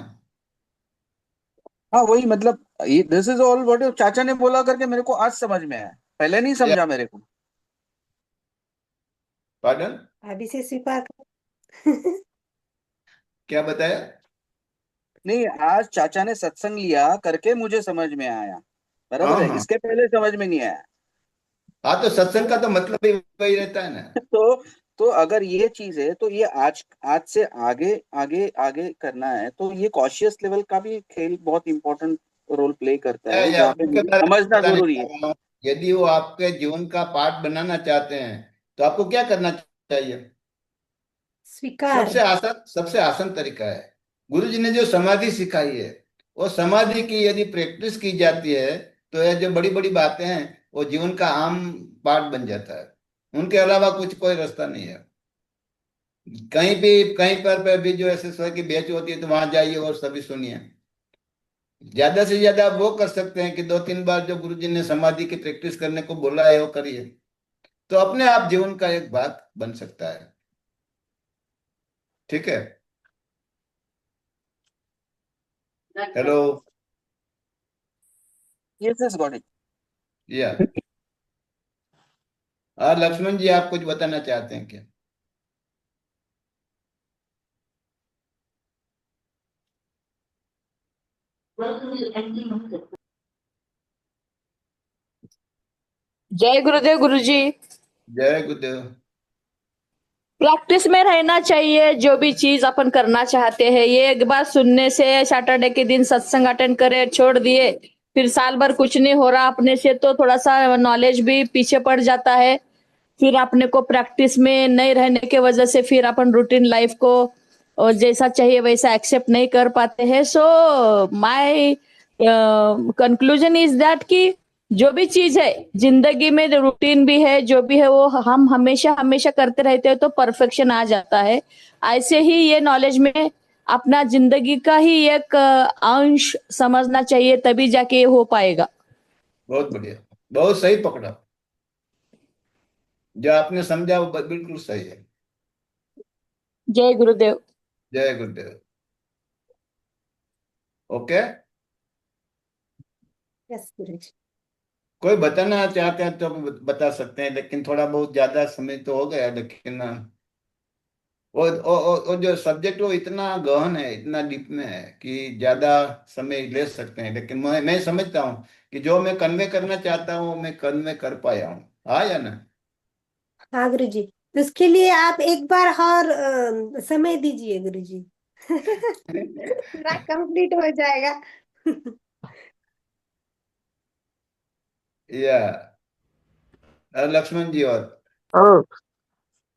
हाँ वही, मतलब ये दिस इज ऑल व्हाट चाचा ने बोला करके मेरे को आज समझ में आया, पहले नहीं या समझा मेरे को। पार्डन? अभी से स्वीकार कर। क्या बताया? नहीं, आज चाचा ने सत्संग लिया करके मुझे समझ में आया। हाँ बराबर है, हाँ। इसके पहले समझ में नहीं आया। हाँ, तो सत्संग का तो तो मतलब ही वही रहता है ना। तो तो अगर ये चीज है तो ये आज आज से आगे आगे आगे करना है, तो ये कॉशियस लेवल का भी खेल बहुत इंपॉर्टेंट रोल प्ले करता है, या जहाँ पे उनके मुझे बारे में समझना बताने जरूरी जा है। रहा हूँ। यदि वो आपके जीवन का पार्ट बनाना चाहते हैं तो आपको क्या करना चाहिए? स्वीकार। सबसे आसान तरीका है, गुरु जी ने जो समाधि सिखाई है, वो समाधि की यदि प्रैक्टिस की जाती है तो ये जो बड़ी बड़ी बातें हैं वो जीवन का आम पार्ट बन जाता है। उनके अलावा कुछ कोई रास्ता नहीं है। कहीं पर भी जो एसएसवाई की बैच होती है तो वहां जाइए और सभी सुनिए। ज्यादा से ज्यादा आप वो कर सकते हैं कि 2-3 बार जो गुरुजी ने समाधि की प्रैक्टिस करने को बोला है वो करिए, तो अपने आप जीवन का एक भाग बन सकता है। ठीक है। Hello. Yes yes got it. या हाँ, लक्ष्मण जी आप कुछ बताना चाहते हैं क्या? जय गुरुदेव गुरुजी। जय गुरुदेव। प्रैक्टिस में रहना चाहिए, जो भी चीज अपन करना चाहते हैं। ये एक बार सुनने से, सैटरडे के दिन सत्संग अटेंड करे छोड़ दिए, फिर साल भर कुछ नहीं हो रहा अपने से, तो थोड़ा सा नॉलेज भी पीछे पड़ जाता है। फिर अपने को प्रैक्टिस में नहीं रहने के वजह से फिर अपन रूटीन लाइफ को और जैसा चाहिए वैसा एक्सेप्ट नहीं कर पाते हैं। So my conclusion is that कि जो भी चीज है जिंदगी में, रूटीन भी है, जो भी है वो हम हमेशा हमेशा करते रहते हैं तो परफेक्शन आ जाता है। ऐसे ही ये नॉलेज में अपना जिंदगी का ही एक अंश समझना चाहिए, तभी जाके ये हो पाएगा। बहुत बढ़िया, बहुत सही पकड़ा। जो आपने समझा वो बिल्कुल सही है। जय गुरुदेव। जय गुरुदेव। ओके। यस गुरुजी। कोई बताना चाहते हैं तो बता सकते हैं, लेकिन थोड़ा बहुत ज्यादा समय तो हो गया। लेकिन वो जो सब्जेक्ट वो इतना गहन है, इतना डीप में है कि ज्यादा समय ले सकते हैं, लेकिन मैं समझता हूँ कि जो मैं कन्वे करना चाहता हूँ वो मैं कन्वे कर पाया हूँ। हाँ या ना? हाँ गुरुजी, तो उसके लिए आप एक बार और समय दीजिए गुरुजी। पूरा कंप्लीट हो जाएगा। या लक्ष्मण जी और और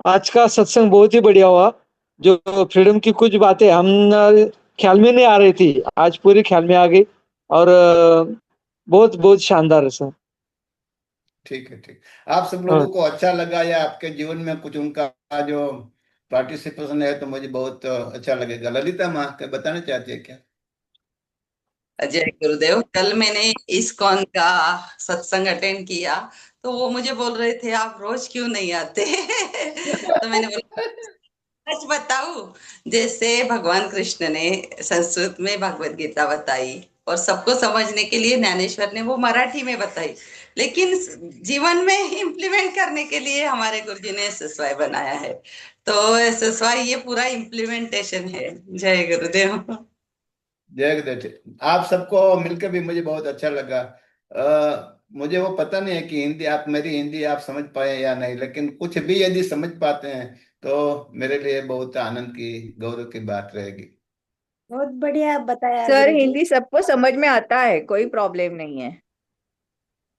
आज का सत्संग बहुत ही बढ़िया हुआ। जो फ्रीडम की कुछ बातें हम ख्याल में नहीं आ रही थी, आज पूरी ख्याल में आ गई। और बहुत बहुत शानदार है सर। ठीक है, ठीक। आप सब लोगों को अच्छा लगा या आपके जीवन में कुछ उनका जो पार्टिसिपेशन है तो मुझे बहुत अच्छा लगेगा। ललिता माँ क्या बताना चाहती है क्या? जय गुरुदेव। कल मैंने इस्कॉन का सत्संग अटेंड किया, तो वो मुझे बोल रहे थे आप रोज क्यों नहीं आते। तो मैंने बोला सच बताऊं, जैसे भगवान कृष्ण ने संस्कृत में भगवत गीता बताई और सबको समझने के लिए ज्ञानेश्वर ने वो मराठी में बताई, लेकिन जीवन में इम्प्लीमेंट करने के लिए हमारे गुरुजी ने एसएसवाई बनाया है। तो एसएसवाई ये पूरा इम्प्लीमेंटेशन है। जय गुरुदेव। जय गुरुदेव। आप सबको मिलकर भी मुझे बहुत अच्छा लगा। मुझे वो पता नहीं है कि हिंदी आप मेरी हिंदी आप समझ पाए या नहीं, लेकिन कुछ भी यदि समझ पाते हैं तो मेरे लिए बहुत आनंद की, गौरव की बात रहेगी। बहुत बढ़िया बताया सर गुरुजी। हिंदी सबको समझ में आता है, कोई प्रॉब्लम नहीं है।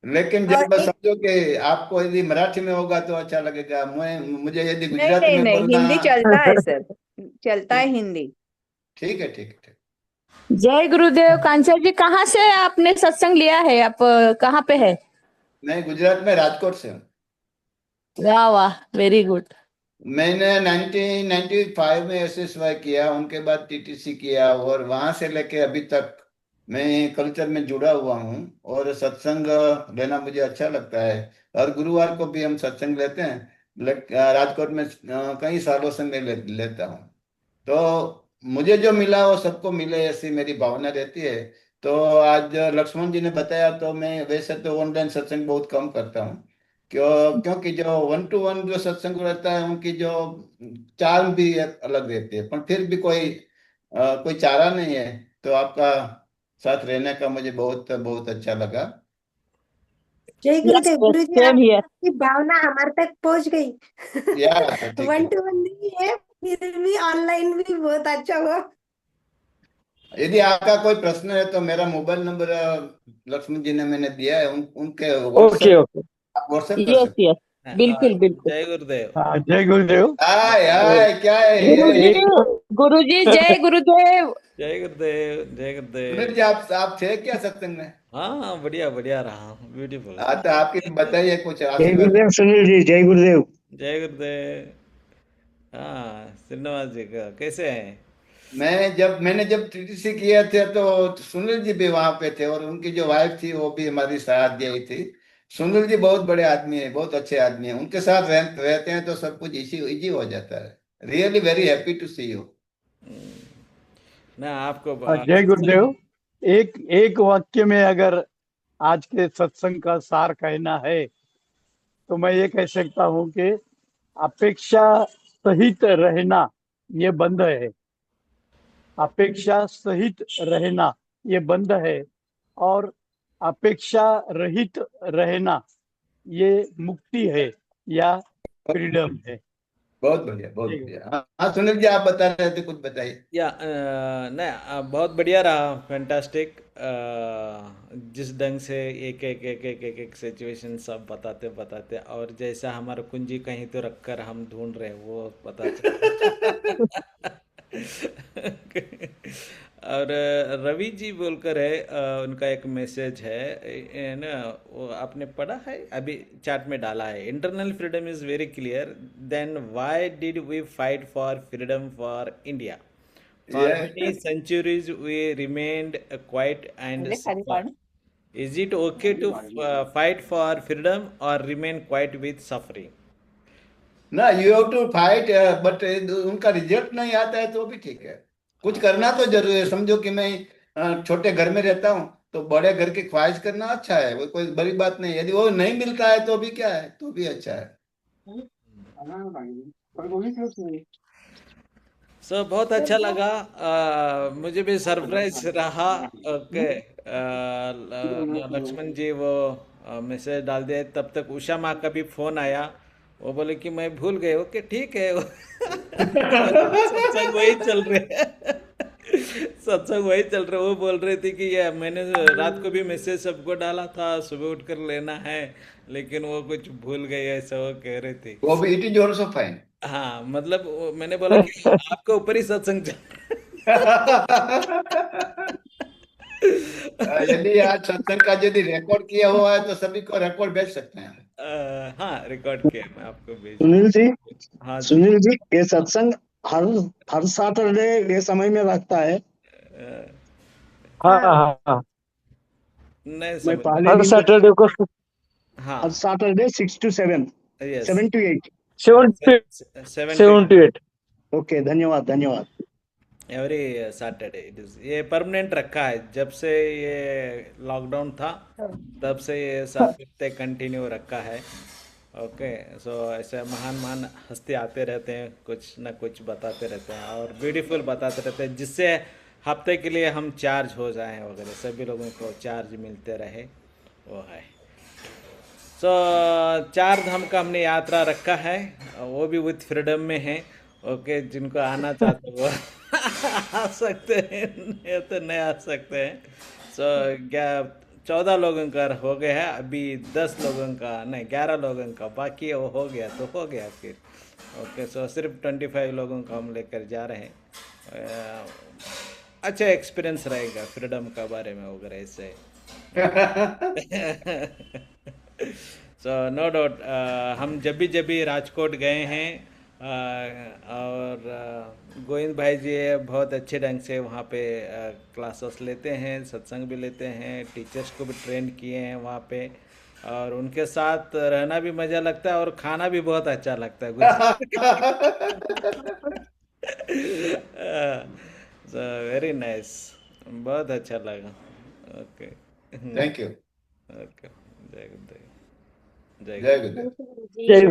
लेकिन और जब एक समझो कि आपको यदि मराठी में होगा तो अच्छा लगेगा। मुझे यदि नहीं गुजराती नहीं में नहीं, बोलना। हिंदी चलता है सर, चलता है हिंदी। ठीक है, ठीक है, ठीक। जय गुरुदेव। कांचा जी, कहाँ से आपने सत्संग लिया है? आप कहाँ पे है? मैं गुजरात में राजकोट से हूँ। वाह वाह, वेरी गुड। मैंने 1995 में एसएसवाई किया, उनके बाद टीटीसी किया, और वहां से लेके अभी तक मैं कल्चर में जुड़ा हुआ हूँ। और सत्संग लेना मुझे अच्छा लगता है। हर गुरुवार को भी हम सत्संग लेते हैं। राजकोट में कई सालों से मैं लेता हूँ। तो मुझे जो मिला वो सबको मिले, ऐसी मेरी भावना रहती है। तो आज लक्ष्मण जी ने बताया, तो मैं वैसे तो ऑनलाइन सत्संग बहुत कम करता हूँ, क्योंकि जो 1-to-1 जो सत्संग रहता है उनकी जो चार्म भी अलग रहती है। पर फिर भी कोई चारा नहीं है। तो आपका साथ रहने का मुझे बहुत बहुत अच्छा लगा। जय गुरुदेव। गुरुजी सेम हियर। आपकी भावना हमारे तक पहुंच गई। या ठीक है। 1-to-1 नहीं है, फिर भी ऑनलाइन भी बहुत अच्छा हुआ। यदि आपका कोई प्रश्न है तो मेरा मोबाइल नंबर लक्ष्मण जी ने मैंने दिया है, उनके ओके ओके। व्हाट्सएप कर यस सकते यस, बिल्कुल बिल्कुल। जय गुरुदेव। हाँ जय गुरुदेव। आय आय क्या है गुरुजी, ये? गुरुजी जय गुरुदेव। जय गुरुदेव। जय सुनील गुरुदेव। जी आप थे क्या सत्संग में? हाँ बढ़िया बढ़िया रहा, ब्यूटीफुल। हाँ तो आपकी बताइए कुछ जय आशीर्वाद। गुरुदेव सुनील जी, जय गुरुदेव। जय गुरुदेव। हाँ श्रीनिवास जी का कैसे हैं? मैंने जब टीटीसी किया थे तो सुनील जी भी वहां पे थे और उनकी जो वाइफ थी वो भी हमारी साथ गई थी। सुनील जी बहुत बड़े आदमी है, बहुत अच्छे आदमी है, उनके साथ रहते हैं तो सब कुछ इजी हो जाता है। Really very happy to see you. ना आपको जय गुरुदेव। एक एक वाक्य में अगर आज के सत्संग का सार कहना है तो मैं ये कह सकता हूँ कि अपेक्षा सहित रहना ये बंद है। अपेक्षा सहित रहना ये बंद है और अपेक्षा रहित रहना ये मुक्ति है या फ्रीडम है। बहुत बढ़िया बहुत बढ़िया। हाँ सुनील जी आप बता रहे थे, कुछ बताइए। या नहीं बहुत बढ़िया रहा, फैंटास्टिक। जिस ढंग से एक सिचुएशन सब बताते बताते, और जैसा हमारा कुंजी कहीं तो रखकर हम ढूंढ रहे हैं वो पता चला। और रवि जी बोलकर है, उनका एक मैसेज है ना, वो आपने पढ़ा है अभी चैट में डाला है। Internal freedom is very clear, then why did we fight for freedom for India? For many centuries we remained quiet and suffered. Is it okay to fight for freedom or remain quiet with suffering? ना you have to fight, but उनका रिजल्ट नहीं आता है तो भी ठीक है। कुछ करना तो जरूरी है। समझो कि मैं छोटे घर में रहता हूँ तो बड़े घर की ख्वाहिश करना अच्छा है, वो कोई बड़ी बात नहीं है। यदि वो नहीं मिलता है तो भी क्या है, तो भी अच्छा है। So बहुत अच्छा लगा, मुझे भी सरप्राइज रहा। ओके, लक्ष्मण जी वो मैसेज डाल दिए, तब तक उषा माँ का भी फोन आया, वो बोले कि मैं भूल गए। ओके ठीक है। सत्संग वही चल रहे सत्संग वही चल रहे। वो बोल रहे थे कि ये मैंने रात को भी मैसेज सबको डाला था, सुबह उठकर लेना है, लेकिन वो कुछ भूल गए ऐसा वो कह रहे थे। वो भी इट इज ऑल्सो फाइन। हाँ मतलब मैंने बोला कि आपके ऊपर ही सत्संग चल यदि आज सत्संग का यदि रिकॉर्ड किया हुआ है तो सभी को रिकॉर्ड भेज सकते हैं। हाँ रिकॉर्ड किया, मैं आपको भेज। सुनील जी, हाँ जी। सुनील जी, ये सत्संग हर हर सैटरडे ये समय में रखता है। हाँ हाँ हाँ। नहीं मैं समझ। पहले हर दिन सैटरडे को हाँ हर Saturday 6 to 7, yes 7 to 8। 7 7 to 8। Okay, धन्यवाद धन्यवाद। एवरी सैटरडे इट इज, ये परमानेंट रखा है। जब से ये लॉकडाउन था तब से ये 7 हफ्ते कंटिन्यू रखा है। ओके, सो ऐसे महान महान हस्ती आते रहते हैं, कुछ ना कुछ बताते रहते हैं और ब्यूटीफुल बताते रहते हैं, जिससे हफ्ते के लिए हम चार्ज हो जाएं वगैरह, सभी लोगों को चार्ज मिलते रहे, वो है। सो 4 धाम का हमने यात्रा रखा है, वो भी विथ फ्रीडम में है। ओके, जिनको आना चाहते वो आ सकते हैं, नहीं तो नहीं आ सकते हैं। सो 14 लोगों का हो गया है, अभी 10 लोगों का नहीं 11 लोगों का बाकी है, वो हो गया तो हो गया फिर। ओके, सो सिर्फ 25 लोगों को हम लेकर जा रहे हैं। अच्छा एक्सपीरियंस रहेगा फ्रीडम का बारे में वगैरह ऐसे। सो नो डाउट, हम जब भी राजकोट गए हैं, और गोविंद भाई जी बहुत अच्छे ढंग से वहाँ पे क्लासेस लेते हैं, सत्संग भी लेते हैं, टीचर्स को भी ट्रेन किए हैं वहाँ पे, और उनके साथ रहना भी मज़ा लगता है और खाना भी बहुत अच्छा लगता है। वेरी नाइस, बहुत अच्छा लगा। Okay thank you. ओके, जय गुरुदेव। जय गुरुदेव। जय